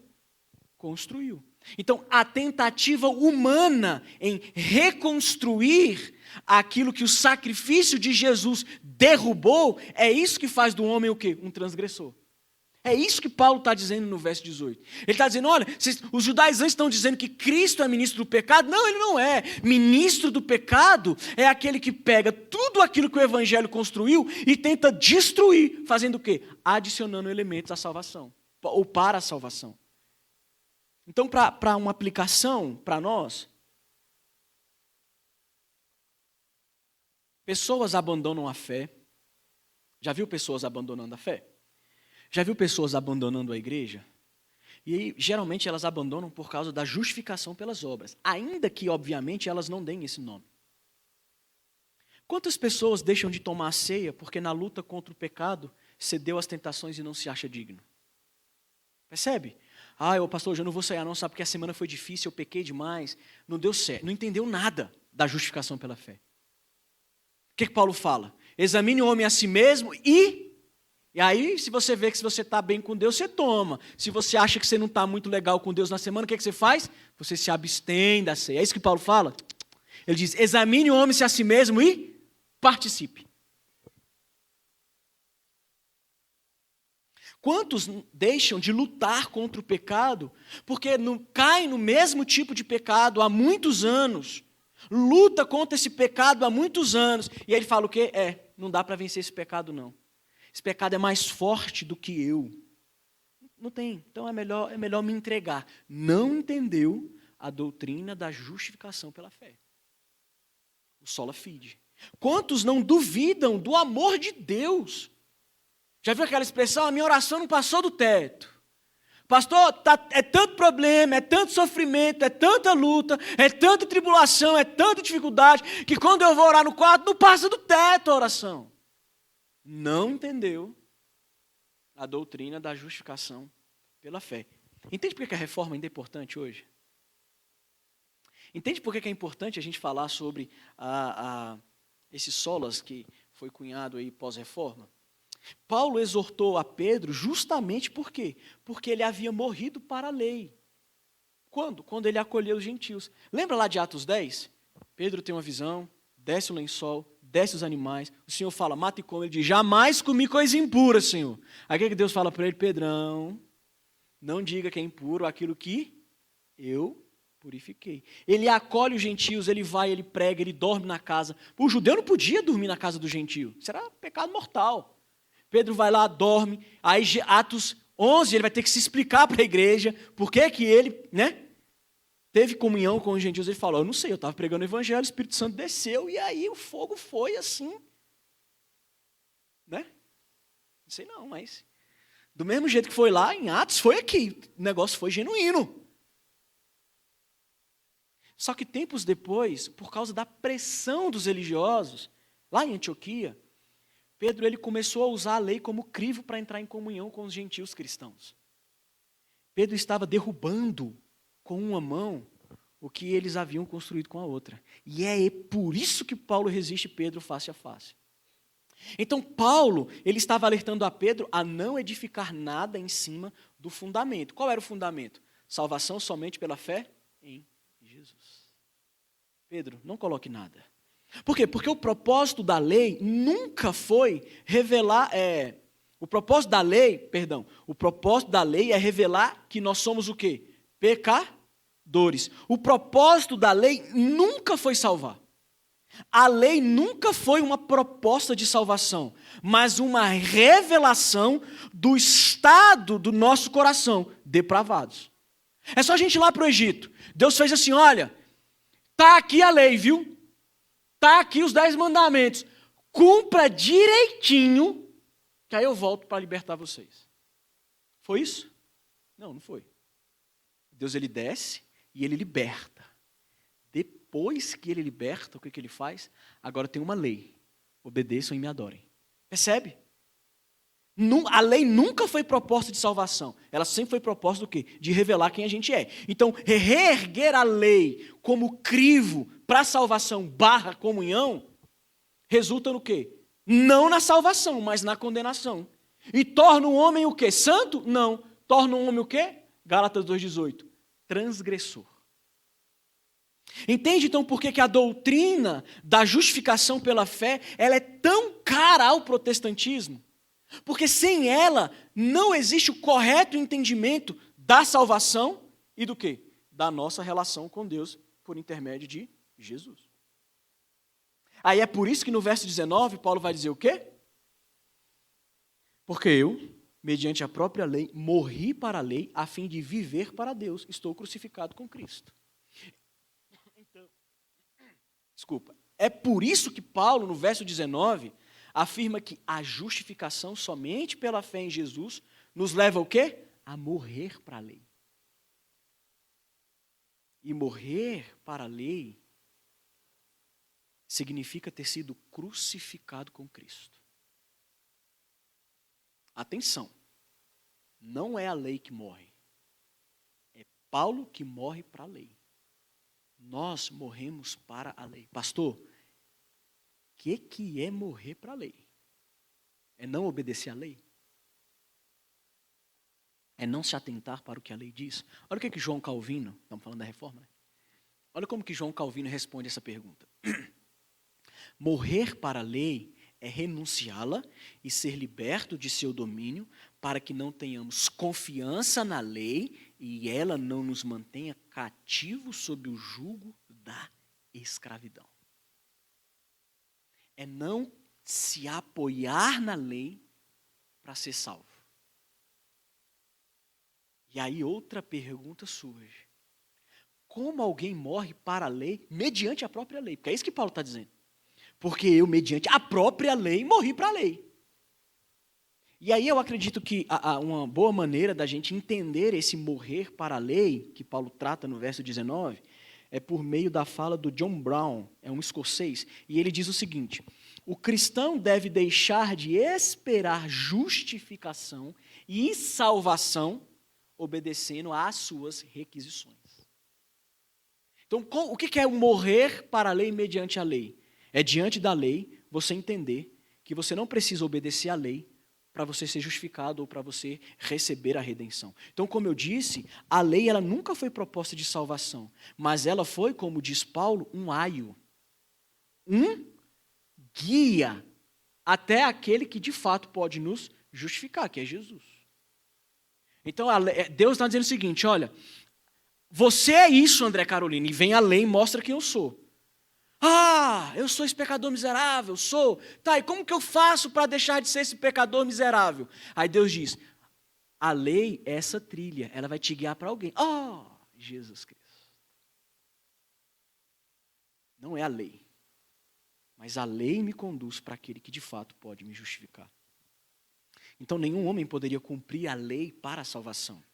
construiu. Então, a tentativa humana em reconstruir aquilo que o sacrifício de Jesus derrubou, é isso que faz do homem o quê? Um transgressor. É isso que Paulo está dizendo no verso 18. Ele está dizendo: olha, os judaizantes estão dizendo que Cristo é ministro do pecado. Não, ele não é. Ministro do pecado é aquele que pega tudo aquilo que o Evangelho construiu e tenta destruir, fazendo o quê? Adicionando elementos à salvação, ou para a salvação. Então, para uma aplicação para nós, pessoas abandonam a fé. Já viu pessoas abandonando a fé? Já viu pessoas abandonando a igreja? E aí, geralmente elas abandonam por causa da justificação pelas obras, ainda que, obviamente, elas não deem esse nome. Quantas pessoas deixam de tomar a ceia porque na luta contra o pecado cedeu às tentações e não se acha digno? Percebe? Ô pastor, hoje eu não vou sair não, sabe porque a semana foi difícil, eu pequei demais, não deu certo. Não entendeu nada da justificação pela fé. O que Paulo fala? Examine o homem a si mesmo e aí, se você vê que se você está bem com Deus, você toma. Se você acha que você não está muito legal com Deus na semana, o que você faz? Você se abstém da ceia. É isso que Paulo fala? Ele diz, examine o homem a si mesmo e participe. Quantos deixam de lutar contra o pecado porque caem no mesmo tipo de pecado há muitos anos, luta contra esse pecado há muitos anos, e ele fala o quê? Não dá para vencer esse pecado não. Esse pecado é mais forte do que eu. Não tem, então é melhor me entregar. Não entendeu a doutrina da justificação pela fé. O sola fide. Quantos não duvidam do amor de Deus? Já viu aquela expressão? A minha oração não passou do teto. Pastor, é tanto problema, é tanto sofrimento, é tanta luta, é tanta tribulação, é tanta dificuldade, que quando eu vou orar no quarto, não passa do teto a oração. Não entendeu a doutrina da justificação pela fé. Entende por que a reforma ainda é importante hoje? Entende por que é importante a gente falar sobre esse solas que foi cunhado aí pós-reforma? Paulo exortou a Pedro justamente por quê? Porque ele havia morrido para a lei. Quando? Quando ele acolheu os gentios. Lembra lá de Atos 10? Pedro tem uma visão, desce o lençol, desce os animais, o Senhor fala, mata e come, ele diz, jamais comi coisa impura, Senhor. Aí o que Deus fala para ele? Pedrão, não diga que é impuro aquilo que eu purifiquei. Ele acolhe os gentios, ele vai, ele prega, ele dorme na casa. O judeu não podia dormir na casa do gentio, isso era pecado mortal. Pedro vai lá, dorme, aí Atos 11, ele vai ter que se explicar para a igreja por que ele, teve comunhão com os gentios. Ele falou, eu não sei, eu estava pregando o evangelho, o Espírito Santo desceu e aí o fogo foi assim. Não sei não, mas do mesmo jeito que foi lá em Atos, foi aqui. O negócio foi genuíno. Só que tempos depois, por causa da pressão dos religiosos, lá em Antioquia, Pedro ele começou a usar a lei como crivo para entrar em comunhão com os gentios cristãos. Pedro estava derrubando com uma mão o que eles haviam construído com a outra. E é por isso que Paulo resiste Pedro face a face. Então Paulo, ele estava alertando a Pedro a não edificar nada em cima do fundamento. Qual era o fundamento? Salvação somente pela fé em Jesus. Pedro, não coloque nada. Por quê? Porque o propósito da lei nunca foi revelar, o propósito da lei é revelar que nós somos o quê? Pecadores. O propósito da lei nunca foi salvar. A lei nunca foi uma proposta de salvação, mas uma revelação do estado do nosso coração, depravados. É só a gente ir lá para o Egito. Deus fez assim, olha, tá aqui a lei, viu? Está aqui os 10 mandamentos. Cumpra direitinho, que aí eu volto para libertar vocês. Foi isso? Não, não foi. Deus ele desce e ele liberta. Depois que ele liberta, o que ele faz? Agora tem uma lei. Obedeçam e me adorem. Percebe? A lei nunca foi proposta de salvação. Ela sempre foi proposta do quê? De revelar quem a gente é. Então, reerguer a lei como crivo para salvação / comunhão, resulta no quê? Não na salvação, mas na condenação. E torna o homem o quê? Santo? Não. Torna o homem o quê? Gálatas 2,18. Transgressor. Entende então por que a doutrina da justificação pela fé ela é tão cara ao protestantismo? Porque sem ela não existe o correto entendimento da salvação e do quê? Da nossa relação com Deus por intermédio de Jesus. Aí é por isso que no verso 19 Paulo vai dizer o quê? Porque eu, mediante a própria lei, morri para a lei a fim de viver para Deus. Estou crucificado com Cristo. Então, é por isso que Paulo, no verso 19, afirma que a justificação somente pela fé em Jesus nos leva ao quê? A morrer para a lei. E morrer para a lei significa ter sido crucificado com Cristo. Atenção. Não é a lei que morre. É Paulo que morre para a lei. Nós morremos para a lei. Pastor, o que é morrer para a lei? É não obedecer à lei? É não se atentar para o que a lei diz? Olha o que João Calvino, estamos falando da reforma, né? Olha como que João Calvino responde essa pergunta. Morrer para a lei é renunciá-la e ser liberto de seu domínio para que não tenhamos confiança na lei e ela não nos mantenha cativos sob o jugo da escravidão. É não se apoiar na lei para ser salvo. E aí outra pergunta surge. Como alguém morre para a lei mediante a própria lei? Porque é isso que Paulo está dizendo. Porque eu, mediante a própria lei, morri para a lei. E aí eu acredito que uma boa maneira da gente entender esse morrer para a lei, que Paulo trata no verso 19, é por meio da fala do John Brown, é um escocês, e ele diz o seguinte: o cristão deve deixar de esperar justificação e salvação obedecendo às suas requisições. Então, o que é o morrer para a lei mediante a lei? É diante da lei você entender que você não precisa obedecer à lei para você ser justificado ou para você receber a redenção. Então, como eu disse, a lei ela nunca foi proposta de salvação, mas ela foi, como diz Paulo, um aio, um guia até aquele que de fato pode nos justificar, que é Jesus. Então, Deus está dizendo o seguinte, olha, você é isso, André Carolina, e vem a lei e mostra quem eu sou. Ah, eu sou esse pecador miserável, sou. Tá, e como que eu faço para deixar de ser esse pecador miserável? Aí Deus diz, a lei é essa trilha, ela vai te guiar para alguém. Oh, Jesus Cristo. Não é a lei, mas a lei me conduz para aquele que de fato pode me justificar. Então nenhum homem poderia cumprir a lei para a salvação.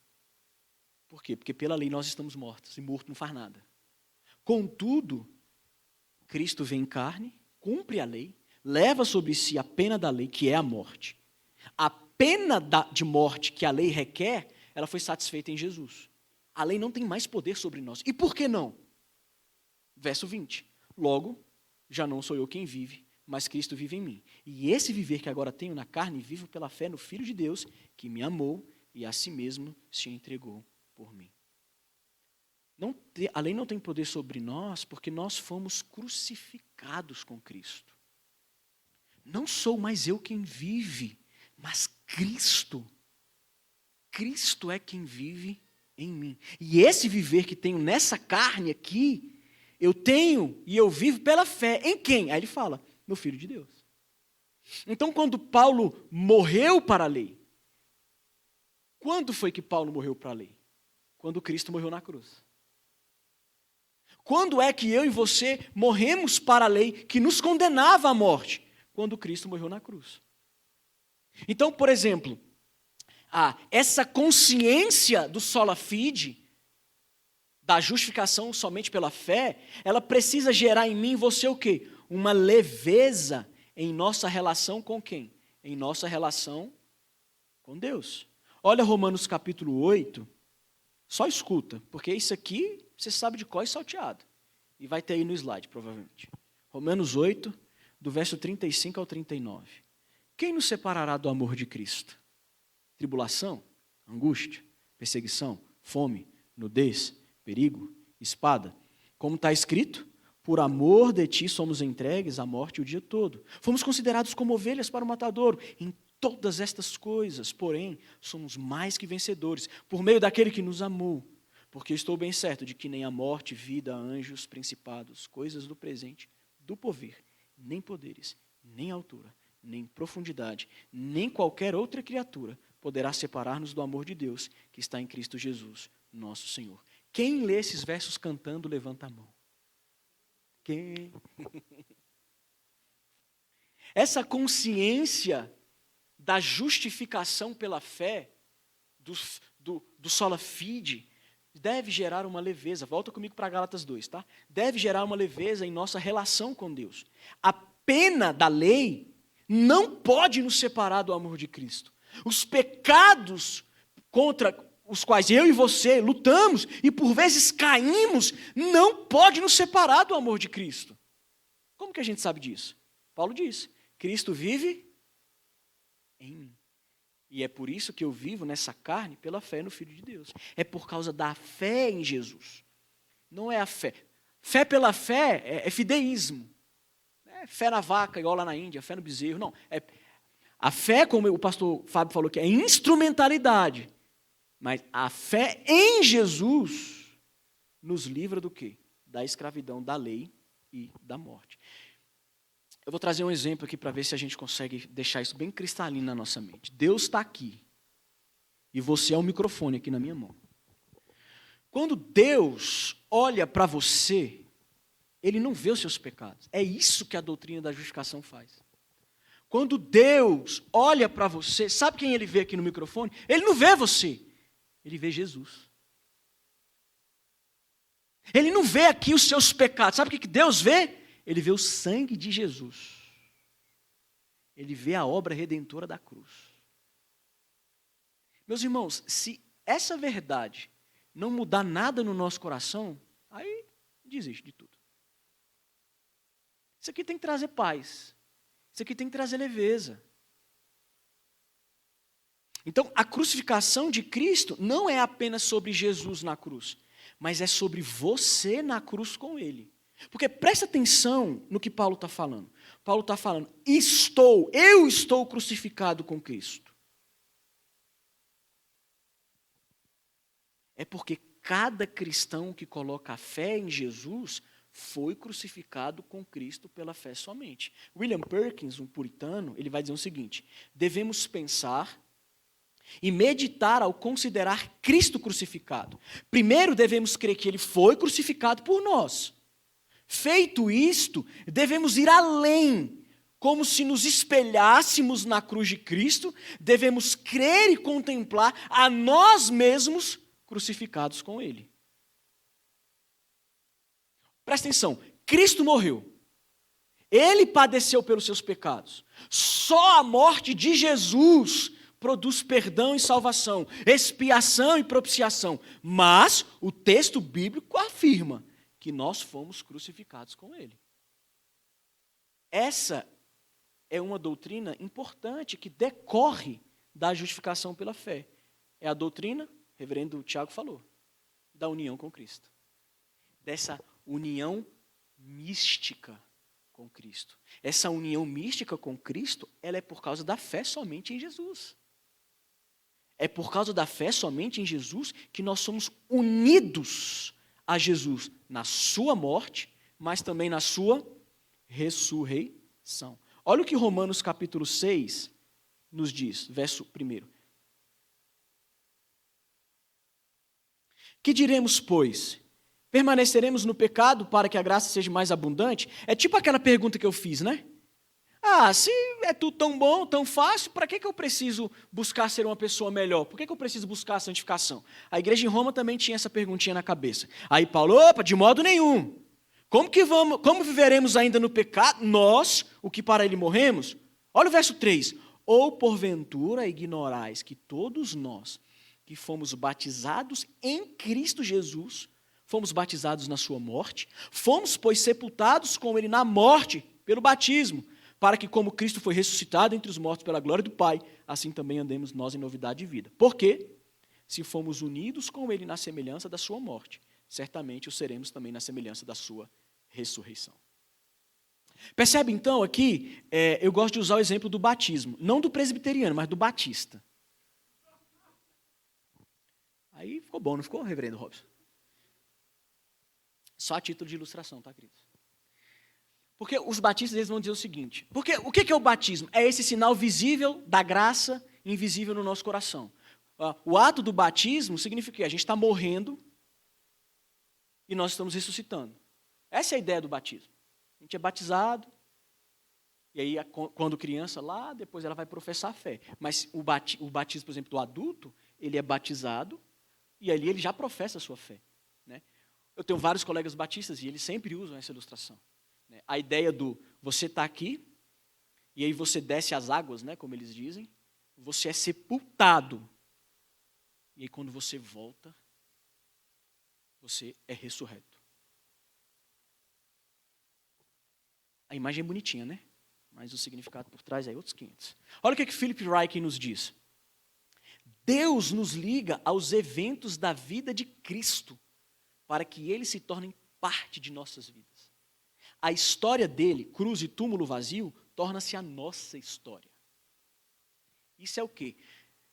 Por quê? Porque pela lei nós estamos mortos, e morto não faz nada. Contudo, Cristo vem em carne, cumpre a lei, leva sobre si a pena da lei, que é a morte. A pena de morte que a lei requer, ela foi satisfeita em Jesus. A lei não tem mais poder sobre nós. E por que não? Verso 20. Logo, já não sou eu quem vive, mas Cristo vive em mim. E esse viver que agora tenho na carne, vivo pela fé no Filho de Deus, que me amou e a si mesmo se entregou por mim. A lei não tem poder sobre nós porque nós fomos crucificados com Cristo. Não sou mais eu quem vive, mas Cristo. Cristo é quem vive em mim. E esse viver que tenho nessa carne aqui, eu tenho e eu vivo pela fé. Em quem? Aí ele fala, no Filho de Deus. Então, quando Paulo morreu para a lei, quando foi que Paulo morreu para a lei? Quando Cristo morreu na cruz. Quando é que eu e você morremos para a lei que nos condenava à morte? Quando Cristo morreu na cruz. Então, por exemplo, essa consciência do sola fide, da justificação somente pela fé, ela precisa gerar em mim e você o quê? Uma leveza em nossa relação com quem? Em nossa relação com Deus. Olha Romanos capítulo 8, só escuta, porque isso aqui você sabe de cor e salteado. E vai ter aí no slide, provavelmente. Romanos 8, do verso 35 ao 39. Quem nos separará do amor de Cristo? Tribulação, angústia, perseguição, fome, nudez, perigo, espada. Como está escrito, por amor de ti somos entregues à morte o dia todo. Fomos considerados como ovelhas para o matadouro. Em todas estas coisas, porém, somos mais que vencedores, por meio daquele que nos amou. Porque estou bem certo de que nem a morte, vida, anjos, principados, coisas do presente, do porvir, nem poderes, nem altura, nem profundidade, nem qualquer outra criatura poderá separar-nos do amor de Deus que está em Cristo Jesus, nosso Senhor. Quem lê esses versos cantando, levanta a mão. Quem? Essa consciência da justificação pela fé, do sola fide, deve gerar uma leveza. Volta comigo para Gálatas 2, tá? Deve gerar uma leveza em nossa relação com Deus. A pena da lei não pode nos separar do amor de Cristo. Os pecados contra os quais eu e você lutamos e por vezes caímos, não pode nos separar do amor de Cristo. Como que a gente sabe disso? Paulo diz, Cristo vive em mim. E é por isso que eu vivo nessa carne pela fé no Filho de Deus. É por causa da fé em Jesus. Não é a fé. Fé pela fé é fideísmo. É fé na vaca, igual lá na Índia, fé no bezerro. Não, a fé, como o pastor Fábio falou, que é instrumentalidade. Mas a fé em Jesus nos livra do quê? Da escravidão, da lei e da morte. Eu vou trazer um exemplo aqui para ver se a gente consegue deixar isso bem cristalino na nossa mente. Deus está aqui. E você é o microfone aqui na minha mão. Quando Deus olha para você, Ele não vê os seus pecados. É isso que a doutrina da justificação faz. Quando Deus olha para você, sabe quem Ele vê aqui no microfone? Ele não vê você. Ele vê Jesus. Ele não vê aqui os seus pecados. Sabe o que Deus vê? Ele vê o sangue de Jesus. Ele vê a obra redentora da cruz. Meus irmãos, se essa verdade não mudar nada no nosso coração, aí desiste de tudo. Isso aqui tem que trazer paz. Isso aqui tem que trazer leveza. Então, a crucificação de Cristo não é apenas sobre Jesus na cruz, mas é sobre você na cruz com Ele. Porque presta atenção no que Paulo está falando. Paulo está falando, eu estou crucificado com Cristo. É porque cada cristão que coloca a fé em Jesus foi crucificado com Cristo pela fé somente. William Perkins, um puritano, ele vai dizer o seguinte: devemos pensar e meditar ao considerar Cristo crucificado. Primeiro devemos crer que Ele foi crucificado por nós. Feito isto, devemos ir além, como se nos espelhássemos na cruz de Cristo, devemos crer e contemplar a nós mesmos crucificados com Ele. Presta atenção, Cristo morreu. Ele padeceu pelos seus pecados. Só a morte de Jesus produz perdão e salvação, expiação e propiciação. Mas o texto bíblico afirma que nós fomos crucificados com Ele. Essa é uma doutrina importante que decorre da justificação pela fé. É a doutrina, o reverendo Tiago falou, da união com Cristo. Dessa união mística com Cristo. Essa união mística com Cristo, ela é por causa da fé somente em Jesus. É por causa da fé somente em Jesus que nós somos unidos a Jesus na sua morte, mas também na sua ressurreição. Olha o que Romanos capítulo 6 nos diz, verso 1. Que diremos, pois? Permaneceremos no pecado para que a graça seja mais abundante? É tipo aquela pergunta que eu fiz, né? Se é tudo tão bom, tão fácil, para que eu preciso buscar ser uma pessoa melhor? Por que eu preciso buscar a santificação? A igreja em Roma também tinha essa perguntinha na cabeça. Aí Paulo, de modo nenhum. Como viveremos ainda no pecado? Nós, o que para ele morremos? Olha o verso 3. Ou porventura ignorais que todos nós, que fomos batizados em Cristo Jesus, fomos batizados na sua morte, fomos, pois, sepultados com ele na morte, pelo batismo, para que, como Cristo foi ressuscitado entre os mortos pela glória do Pai, assim também andemos nós em novidade de vida. Por quê? Se fomos unidos com Ele na semelhança da sua morte, certamente o seremos também na semelhança da sua ressurreição. Percebe, então, aqui, eu gosto de usar o exemplo do batismo, não do presbiteriano, mas do batista. Aí ficou bom, não ficou, reverendo Robson? Só a título de ilustração, tá, queridos? Porque os batistas eles vão dizer o seguinte, porque o que é o batismo? É esse sinal visível da graça invisível no nosso coração. O ato do batismo significa que a gente está morrendo e nós estamos ressuscitando. Essa é a ideia do batismo. A gente é batizado, e aí quando criança lá, depois ela vai professar a fé. Mas o batismo, por exemplo, do adulto, ele é batizado e ali ele já professa a sua fé. Né? Eu tenho vários colegas batistas e eles sempre usam essa ilustração. A ideia do você está aqui, e aí você desce as águas, né, como eles dizem, você é sepultado. e aí quando você volta, você é ressurreto. A imagem é bonitinha, né? Mas o significado por trás é outros 500. Olha o que Philip Ryken nos diz. Deus nos liga aos eventos da vida de Cristo para que eles se tornem parte de nossas vidas. A história dele, cruz e túmulo vazio, torna-se a nossa história. Isso é o quê?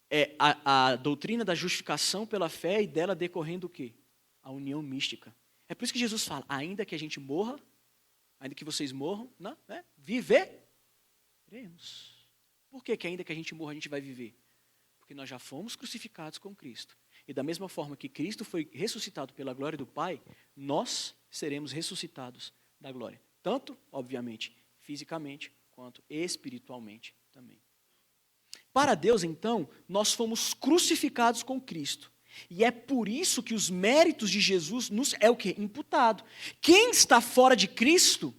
É a doutrina da justificação pela fé e dela decorrendo o quê? A união mística. É por isso que Jesus fala, ainda que a gente morra, ainda que vocês morram, não, viveremos. Por que ainda que a gente morra a gente vai viver? Porque nós já fomos crucificados com Cristo. E da mesma forma que Cristo foi ressuscitado pela glória do Pai, nós seremos ressuscitados da glória. Tanto, obviamente, fisicamente, quanto espiritualmente também. Para Deus, então, nós fomos crucificados com Cristo. E é por isso que os méritos de Jesus nos é o quê? Imputado. Quem está fora de Cristo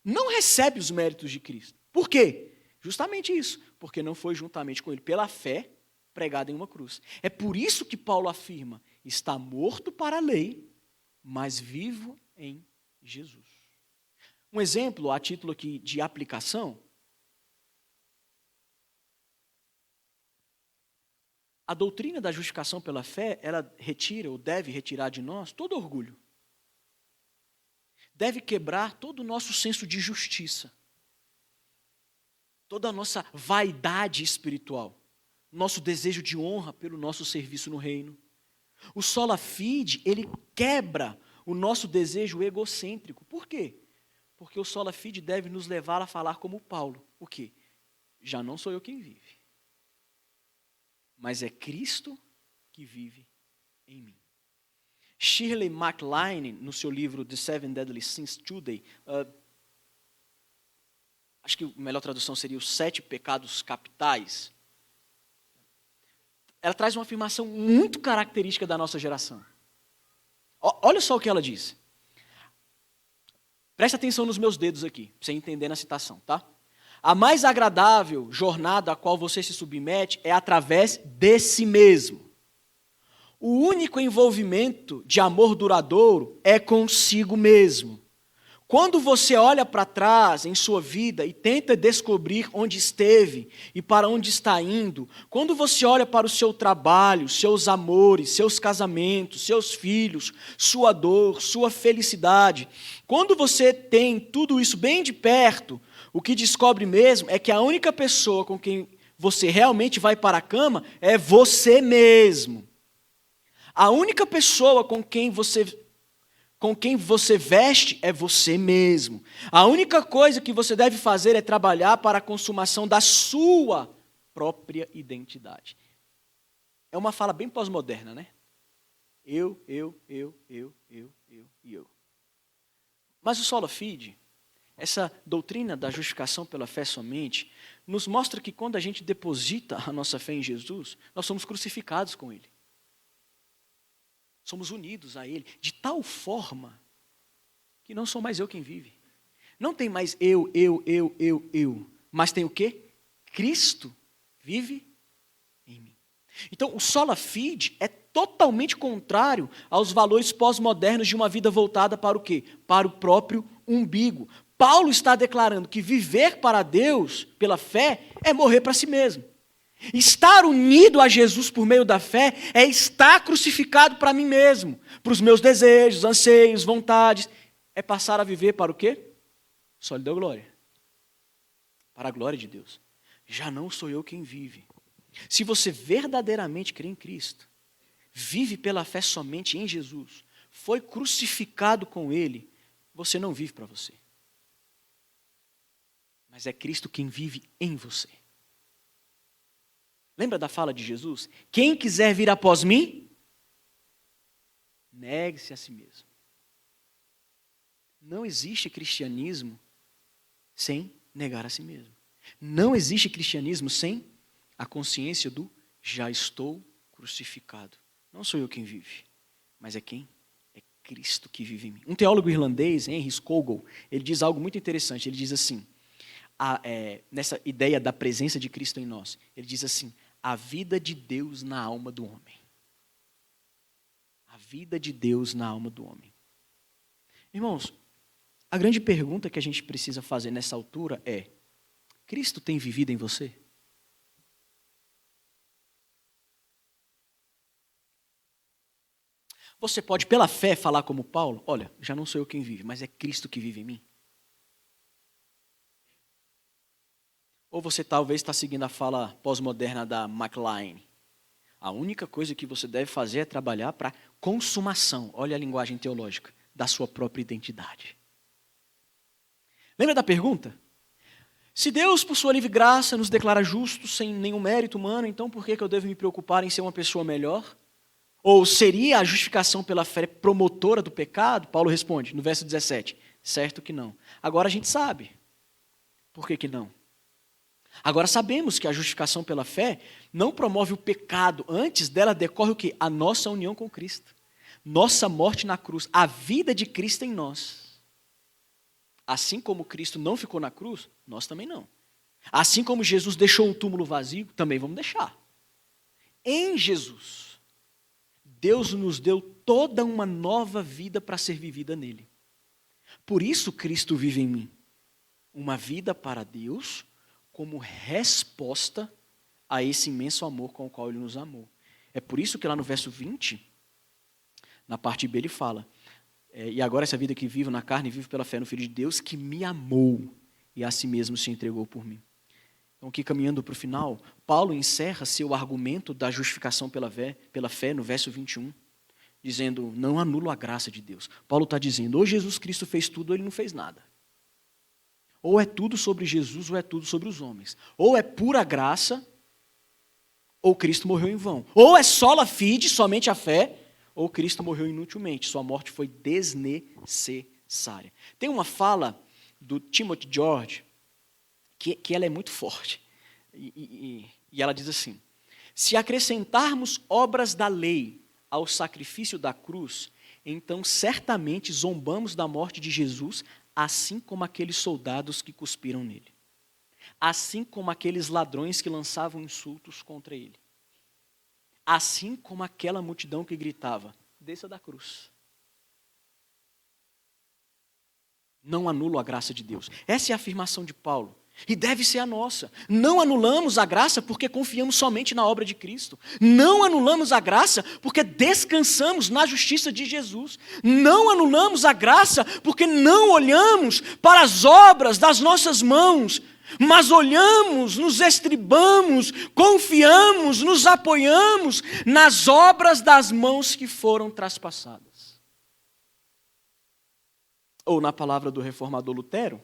não recebe os méritos de Cristo. Por quê? Justamente isso. Porque não foi juntamente com ele, pela fé, pregado em uma cruz. É por isso que Paulo afirma, está morto para a lei, mas vivo em Jesus. Um exemplo, a título aqui de aplicação, a doutrina da justificação pela fé, ela retira ou deve retirar de nós todo orgulho. Deve quebrar todo o nosso senso de justiça. Toda a nossa vaidade espiritual. Nosso desejo de honra pelo nosso serviço no reino. O sola fide, ele quebra o nosso desejo egocêntrico. Por quê? Porque o sola fide deve nos levar a falar como Paulo. O quê? Já não sou eu quem vive, mas é Cristo que vive em mim. Shirley MacLaine, no seu livro The Seven Deadly Sins Today, acho que a melhor tradução seria os 7 pecados capitais, ela traz uma afirmação muito característica da nossa geração. Olha só o que ela diz. Presta atenção nos meus dedos aqui, para você entender na citação, tá? A mais agradável jornada a qual você se submete é através de si mesmo. O único envolvimento de amor duradouro é consigo mesmo. Quando você olha para trás em sua vida e tenta descobrir onde esteve e para onde está indo, quando você olha para o seu trabalho, seus amores, seus casamentos, seus filhos, sua dor, sua felicidade, quando você tem tudo isso bem de perto, o que descobre mesmo é que a única pessoa com quem você realmente vai para a cama é você mesmo. A única pessoa com quem você veste é você mesmo. A única coisa que você deve fazer é trabalhar para a consumação da sua própria identidade. É uma fala bem pós-moderna, né? Eu. Mas o sola fide, essa doutrina da justificação pela fé somente, nos mostra que quando a gente deposita a nossa fé em Jesus, nós somos crucificados com Ele. Somos unidos a Ele, de tal forma que não sou mais eu quem vive. Não tem mais eu, mas tem o quê? Cristo vive em mim. Então, o sola fide é totalmente contrário aos valores pós-modernos de uma vida voltada para o quê? Para o próprio umbigo. Paulo está declarando que viver para Deus, pela fé, é morrer para si mesmo. Estar unido a Jesus por meio da fé é estar crucificado para mim mesmo, para os meus desejos, anseios, vontades. É passar a viver para o quê? Só lhe deu glória. Para a glória de Deus. Já não sou eu quem vive. Se você verdadeiramente crê em Cristo, vive pela fé somente em Jesus, foi crucificado com Ele, você não vive para você. Mas é Cristo quem vive em você. Lembra da fala de Jesus? Quem quiser vir após mim, negue-se a si mesmo. Não existe cristianismo sem negar a si mesmo. Não existe cristianismo sem a consciência do já estou crucificado. Não sou eu quem vive, mas é quem? É Cristo que vive em mim. Um teólogo irlandês, Henry Scougal, ele diz algo muito interessante. Ele diz assim, nessa ideia da presença de Cristo em nós, ele diz assim, a vida de Deus na alma do homem. vida de Deus na alma do homem. Irmãos, a grande pergunta que a gente precisa fazer nessa altura é: Cristo tem vivido em você? Você pode, pela fé, falar como Paulo: olha, já não sou eu quem vive, mas é Cristo que vive em mim. Ou você talvez está seguindo a fala pós-moderna da McLean: a única coisa que você deve fazer é trabalhar para a consumação, olha a linguagem teológica, da sua própria identidade. Lembra da pergunta? Se Deus, por sua livre graça, nos declara justos sem nenhum mérito humano, então por que eu devo me preocupar em ser uma pessoa melhor? Ou seria a justificação pela fé promotora do pecado? Paulo responde no verso 17, certo que não. Agora a gente sabe. Por que não? Agora sabemos que a justificação pela fé não promove o pecado, antes dela decorre o quê? A nossa união com Cristo. Nossa morte na cruz, a vida de Cristo em nós. Assim como Cristo não ficou na cruz, nós também não. Assim como Jesus deixou um túmulo vazio, também vamos deixar. Em Jesus, Deus nos deu toda uma nova vida para ser vivida nele. Por isso Cristo vive em mim. Uma vida para Deus como resposta a esse imenso amor com o qual ele nos amou. É por isso que lá no verso 20, na parte B ele fala: e agora essa vida que vivo na carne, vivo pela fé no Filho de Deus, que me amou e a si mesmo se entregou por mim. Então aqui caminhando para o final, Paulo encerra seu argumento da justificação pela fé no verso 21, dizendo: não anulo a graça de Deus. Paulo está dizendo: ou Jesus Cristo fez tudo ou ele não fez nada. Ou é tudo sobre Jesus ou é tudo sobre os homens. Ou é pura graça, ou Cristo morreu em vão. Ou é sola fide, somente a fé, ou Cristo morreu inutilmente. Sua morte foi desnecessária. Tem uma fala do Timothy George que ela é muito forte. E ela diz assim: se acrescentarmos obras da lei ao sacrifício da cruz, então certamente zombamos da morte de Jesus, assim como aqueles soldados que cuspiram nele. Assim como aqueles ladrões que lançavam insultos contra ele. Assim como aquela multidão que gritava: desça da cruz. Não anulo a graça de Deus. Essa é a afirmação de Paulo. E deve ser a nossa. Não anulamos a graça porque confiamos somente na obra de Cristo. Não anulamos a graça porque descansamos na justiça de Jesus. Não anulamos a graça porque não olhamos para as obras das nossas mãos, mas olhamos, nos estribamos, confiamos, nos apoiamos nas obras das mãos que foram traspassadas. Ou na palavra do reformador Lutero,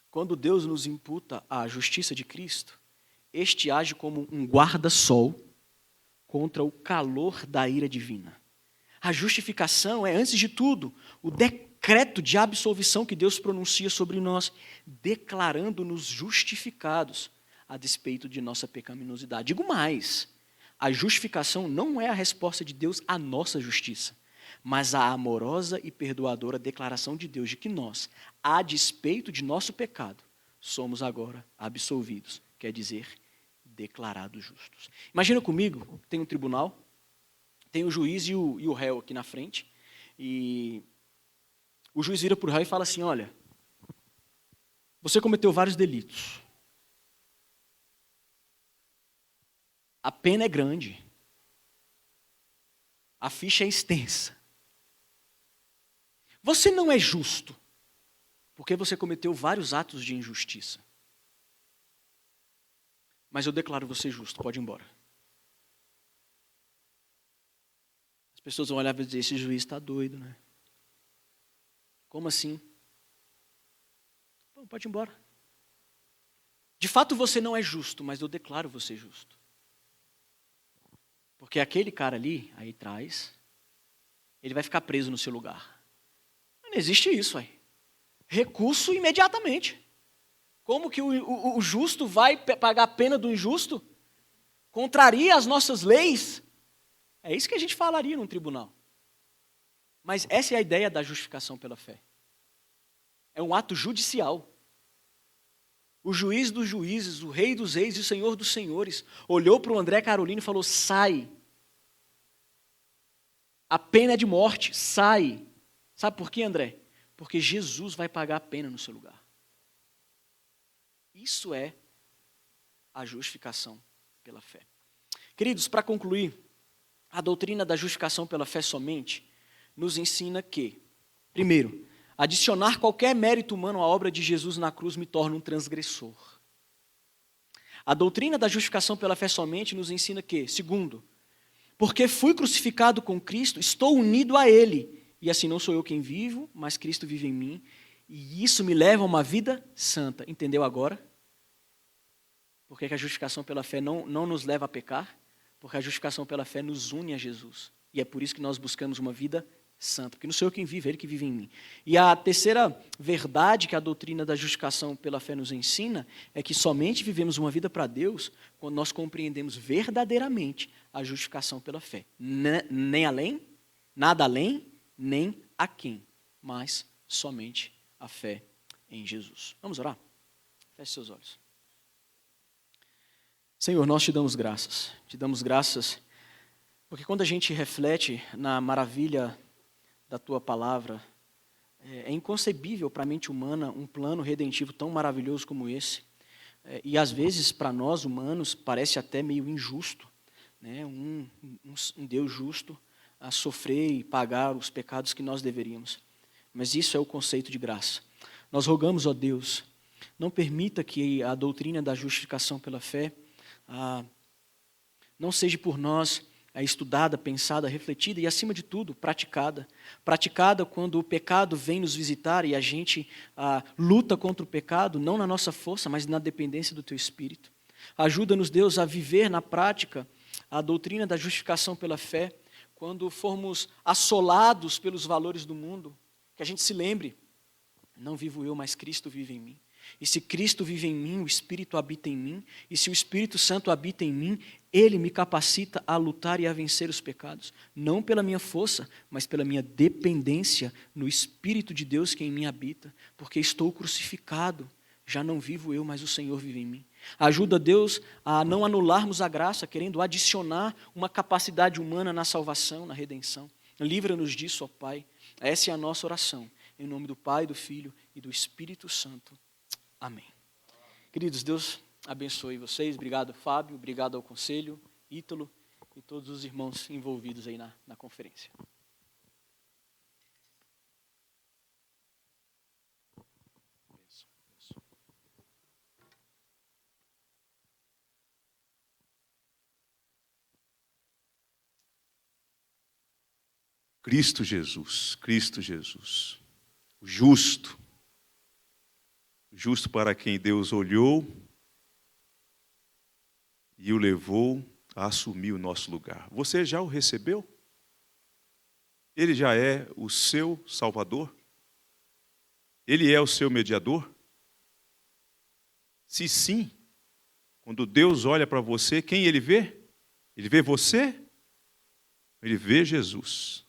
quando Deus nos imputa a justiça de Cristo, este age como um guarda-sol contra o calor da ira divina. A justificação é, antes de tudo, o decreto de absolvição que Deus pronuncia sobre nós, declarando-nos justificados a despeito de nossa pecaminosidade. Digo mais, a justificação não é a resposta de Deus à nossa justiça, mas a amorosa e perdoadora declaração de Deus de que nós, a despeito de nosso pecado, somos agora absolvidos, quer dizer, declarados justos. Imagina comigo, tem um tribunal, tem o juiz e o réu aqui na frente, e o juiz vira para o réu e fala assim: olha, você cometeu vários delitos, a pena é grande, a ficha é extensa, você não é justo, porque você cometeu vários atos de injustiça. Mas eu declaro você justo, pode ir embora. As pessoas vão olhar e dizer: esse juiz está doido, né? Como assim? Bom, pode ir embora. De fato você não é justo, mas eu declaro você justo. Porque aquele cara ali, aí atrás, ele vai ficar preso no seu lugar. Não existe isso aí. Recurso imediatamente. Como que o justo vai pagar a pena do injusto? Contraria as nossas leis? É isso que a gente falaria num tribunal. Mas essa é a ideia da justificação pela fé. É um ato judicial. O juiz dos juízes, o rei dos reis e o senhor dos senhores olhou para o André Carolino e falou: sai. A pena é de morte, sai. Sabe por quê, André? Porque Jesus vai pagar a pena no seu lugar. Isso é a justificação pela fé. Queridos, para concluir, a doutrina da justificação pela fé somente nos ensina que, primeiro, adicionar qualquer mérito humano à obra de Jesus na cruz me torna um transgressor. A doutrina da justificação pela fé somente nos ensina que, segundo, porque fui crucificado com Cristo, estou unido a Ele, e assim não sou eu quem vivo, mas Cristo vive em mim, e isso me leva a uma vida santa. Entendeu agora? Por que a justificação pela fé não nos leva a pecar? Porque a justificação pela fé nos une a Jesus, e é por isso que nós buscamos uma vida santa, porque não sou eu quem vive, é Ele que vive em mim. E a terceira verdade que a doutrina da justificação pela fé nos ensina é que somente vivemos uma vida para Deus quando nós compreendemos verdadeiramente a justificação pela fé. Nem além, nada além, nem a quem, mas somente a fé em Jesus. Vamos orar? Feche seus olhos. Senhor, nós te damos graças, porque quando a gente reflete na maravilha da Tua palavra, é inconcebível para a mente humana um plano redentivo tão maravilhoso como esse. E às vezes, para nós humanos, parece até meio injusto, né? Um Deus justo a sofrer e pagar os pecados que nós deveríamos. Mas isso é o conceito de graça. Nós rogamos, ó Deus, não permita que a doutrina da justificação pela fé não seja por nós estudada, pensada, refletida e, acima de tudo, praticada. Praticada quando o pecado vem nos visitar e a gente luta contra o pecado, não na nossa força, mas na dependência do Teu Espírito. Ajuda-nos, Deus, a viver na prática a doutrina da justificação pela fé, quando formos assolados pelos valores do mundo, que a gente se lembre, não vivo eu, mas Cristo vive em mim. E se Cristo vive em mim, o Espírito habita em mim. E se o Espírito Santo habita em mim, Ele me capacita a lutar e a vencer os pecados. Não pela minha força, mas pela minha dependência no Espírito de Deus que em mim habita. Porque estou crucificado. Já não vivo eu, mas o Senhor vive em mim. Ajuda, Deus, a não anularmos a graça, querendo adicionar uma capacidade humana na salvação, na redenção. Livra-nos disso, ó Pai. Essa é a nossa oração. Em nome do Pai, do Filho e do Espírito Santo. Amém. Queridos, Deus abençoe vocês. Obrigado, Fábio. Obrigado ao Conselho, Ítalo e todos os irmãos envolvidos aí na conferência. Cristo Jesus, o justo para quem Deus olhou e o levou a assumir o nosso lugar. Você já o recebeu? Ele já é o seu Salvador? Ele é o seu mediador? Se sim, quando Deus olha para você, quem Ele vê? Ele vê você? Ele vê Jesus.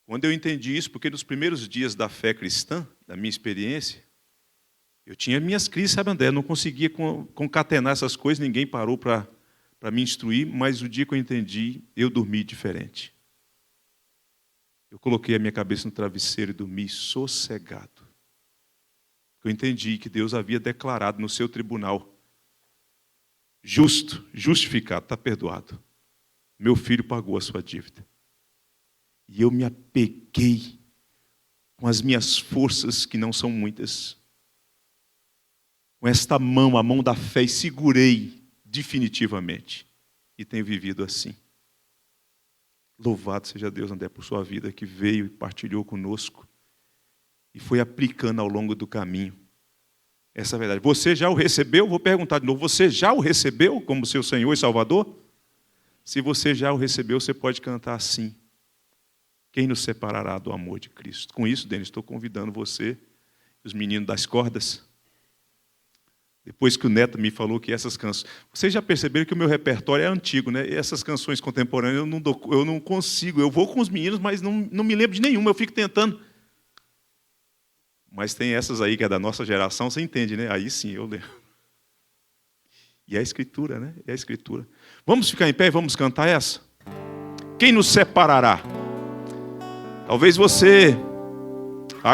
Quando eu entendi isso, porque nos primeiros dias da fé cristã, da minha experiência, eu tinha minhas crises, sabe, André? Eu não conseguia concatenar essas coisas, ninguém parou para me instruir, mas o dia que eu entendi, eu dormi diferente. Eu coloquei a minha cabeça no travesseiro e dormi sossegado. Eu entendi que Deus havia declarado no seu tribunal, justificado, está perdoado. Meu filho pagou a sua dívida. E eu me apeguei com as minhas forças, que não são muitas, com esta mão, a mão da fé, e segurei definitivamente. E tenho vivido assim. Louvado seja Deus, André, por sua vida, que veio e partilhou conosco e foi aplicando ao longo do caminho essa verdade. Você já o recebeu? Vou perguntar de novo. Você já o recebeu como seu Senhor e Salvador? Se você já o recebeu, você pode cantar assim. Quem nos separará do amor de Cristo? Com isso, Denis, estou convidando você, os meninos das cordas. Depois que o Neto me falou que essas canções... Vocês já perceberam que o meu repertório é antigo, né? E essas canções contemporâneas eu não consigo. Eu vou com os meninos, mas não me lembro de nenhuma. Eu fico tentando. Mas tem essas aí que é da nossa geração, você entende, né? Aí sim, eu lembro. E é a Escritura, né? É a Escritura. Vamos ficar em pé e vamos cantar essa? quem nos separará? Talvez você...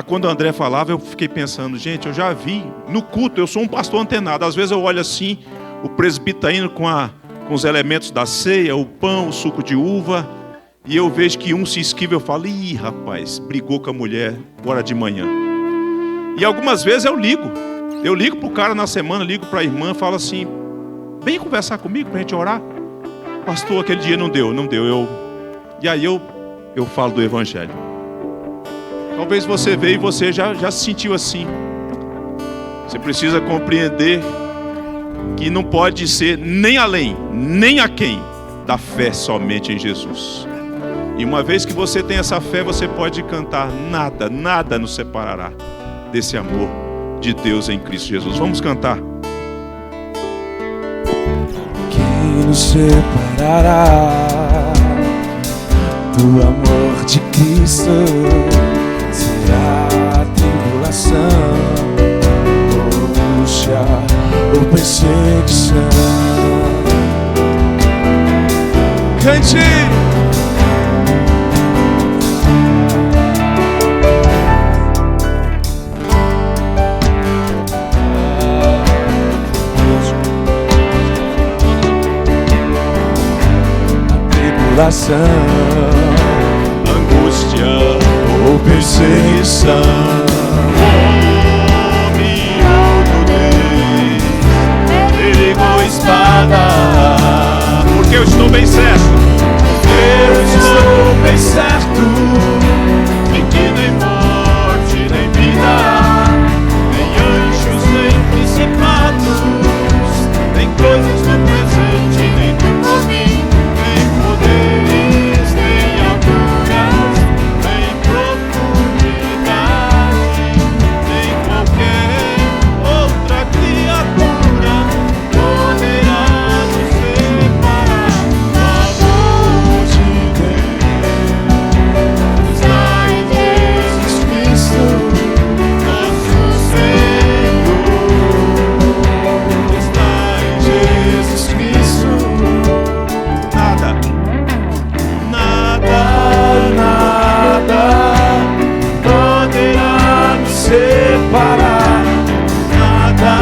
quando o André falava, eu fiquei pensando, gente, eu já vi no culto, eu sou um pastor antenado. Às vezes eu olho assim, o presbítero tá indo com os elementos da ceia, o pão, o suco de uva, e eu vejo que um se esquiva, eu falo, ih, rapaz, brigou com a mulher agora de manhã. E algumas vezes eu ligo pro cara na semana, ligo pra irmã, falo assim, vem conversar comigo pra gente orar. Pastor, aquele dia não deu. E aí eu falo do evangelho. Talvez você veio e você já se sentiu assim. Você precisa compreender que não pode ser nem além, nem aquém da fé somente em Jesus. E uma vez que você tem essa fé, você pode cantar, nada nos separará desse amor de Deus em Cristo Jesus. Vamos cantar. Quem nos separará do amor de Cristo? Será a tribulação, angústia ou perseguição? Cante! Angústia ou perseguição, fome ou nudez, perigo ou espada, porque eu estou bem certo. eu estou bem certo De que nem morte, nem vida, nem anjos, nem principados, nem coisas do presente, nem do porvir, nem poderes, nem alturas, nem profundidade, nem qualquer outra criatura poderá nos separar do amor de Deus. Está em Jesus Cristo, nosso Senhor. Está em Jesus Cristo. Nada poderá nos separar. Nada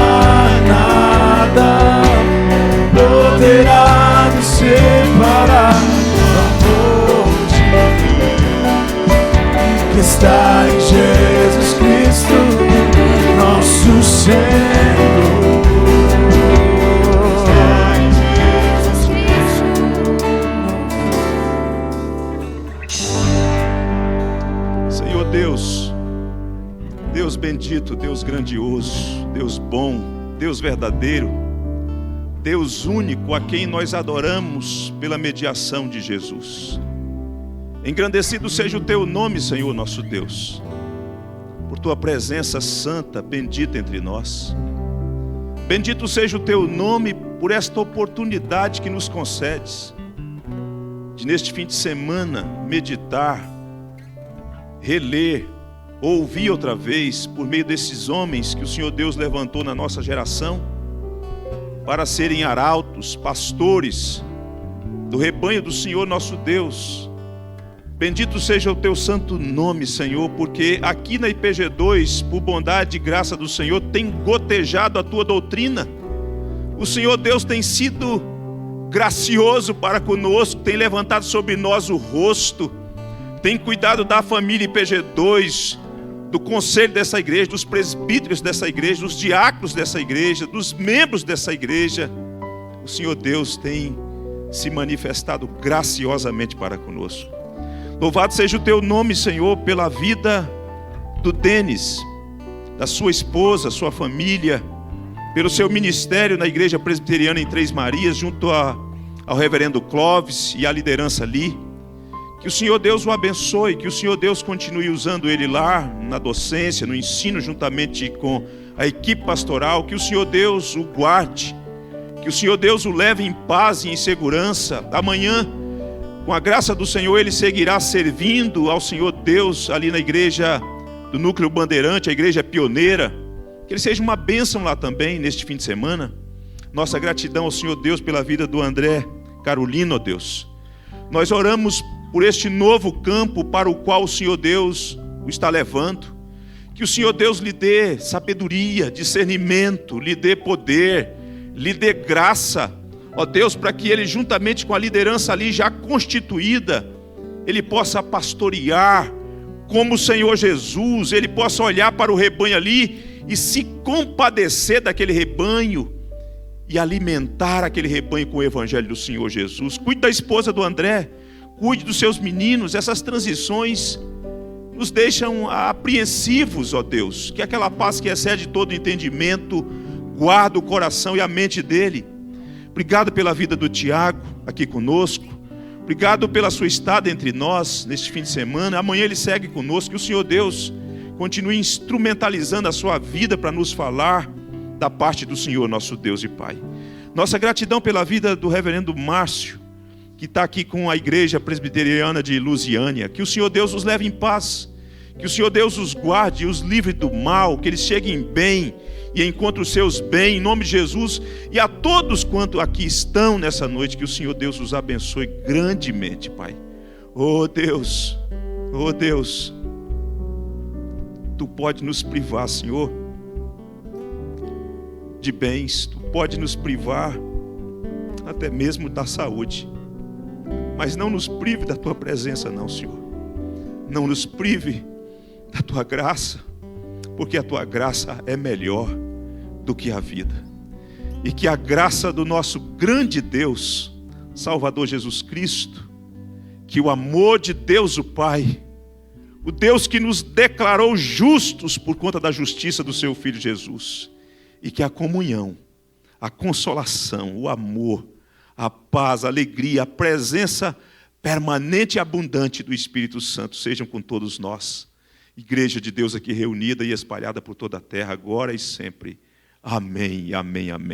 poderá nos separar do amor de Deus que está em Jesus Cristo, nosso Senhor. Está em Jesus Cristo. Senhor Deus bendito, Deus grandioso, Deus bom, Deus verdadeiro, Deus único a quem nós adoramos pela mediação de Jesus. Engrandecido seja o teu nome, Senhor nosso Deus, por tua presença santa, bendita entre nós. Bendito seja o teu nome por esta oportunidade que nos concedes, de neste fim de semana meditar, reler, ouvir outra vez, por meio desses homens que o Senhor Deus levantou na nossa geração, para serem arautos, pastores do rebanho do Senhor nosso Deus. Bendito seja o teu santo nome, Senhor, porque aqui na IPG2, por bondade e graça do Senhor, tem gotejado a tua doutrina. O Senhor Deus tem sido gracioso para conosco, tem levantado sobre nós o rosto, tem cuidado da família IPG2, do conselho dessa igreja, dos presbíteros dessa igreja, dos diáconos dessa igreja, dos membros dessa igreja. O Senhor Deus tem se manifestado graciosamente para conosco. Louvado seja o teu nome, Senhor, pela vida do Denis, da sua esposa, sua família, pelo seu ministério na igreja presbiteriana em Três Marias, junto ao reverendo Clóvis e à liderança ali. Que o Senhor Deus o abençoe, que o Senhor Deus continue usando ele lá na docência, no ensino, juntamente com a equipe pastoral. Que o Senhor Deus o guarde, que o Senhor Deus o leve em paz e em segurança. Amanhã, com a graça do Senhor, ele seguirá servindo ao Senhor Deus ali na igreja do Núcleo Bandeirante, a igreja pioneira. Que ele seja uma bênção lá também, neste fim de semana. Nossa gratidão ao Senhor Deus pela vida do André Carolino, ó Deus. Nós oramos por este novo campo para o qual o Senhor Deus o está levando. Que o Senhor Deus lhe dê sabedoria, discernimento, lhe dê poder, lhe dê graça, ó Deus, para que ele, juntamente com a liderança ali já constituída, ele possa pastorear como o Senhor Jesus, ele possa olhar para o rebanho ali e se compadecer daquele rebanho e alimentar aquele rebanho com o evangelho do Senhor Jesus. Cuide da esposa do André, cuide dos seus meninos. Essas transições nos deixam apreensivos, ó Deus, que aquela paz que excede todo entendimento guarda o coração e a mente dele. Obrigado pela vida do Tiago aqui conosco, obrigado pela sua estada entre nós neste fim de semana. Amanhã ele segue conosco. Que o Senhor Deus continue instrumentalizando a sua vida para nos falar da parte do Senhor, nosso Deus e Pai. Nossa gratidão pela vida do reverendo Márcio, que está aqui com a igreja presbiteriana de Lusiânia. Que o Senhor Deus os leve em paz, que o Senhor Deus os guarde e os livre do mal, que eles cheguem bem e encontrem os seus bens, em nome de Jesus. E a todos quanto aqui estão nessa noite, que o Senhor Deus os abençoe grandemente, Pai. Oh Deus, Tu pode nos privar, Senhor, de bens, Tu pode nos privar até mesmo da saúde, mas não nos prive da Tua presença, não, Senhor. Não nos prive da Tua graça, porque a Tua graça é melhor do que a vida. E que a graça do nosso grande Deus, Salvador Jesus Cristo, que o amor de Deus o Pai, o Deus que nos declarou justos por conta da justiça do Seu Filho Jesus, e que a comunhão, a consolação, o amor, a paz, a alegria, a presença permanente e abundante do Espírito Santo sejam com todos nós. Igreja de Deus aqui reunida e espalhada por toda a terra, agora e sempre. Amém, amém, amém.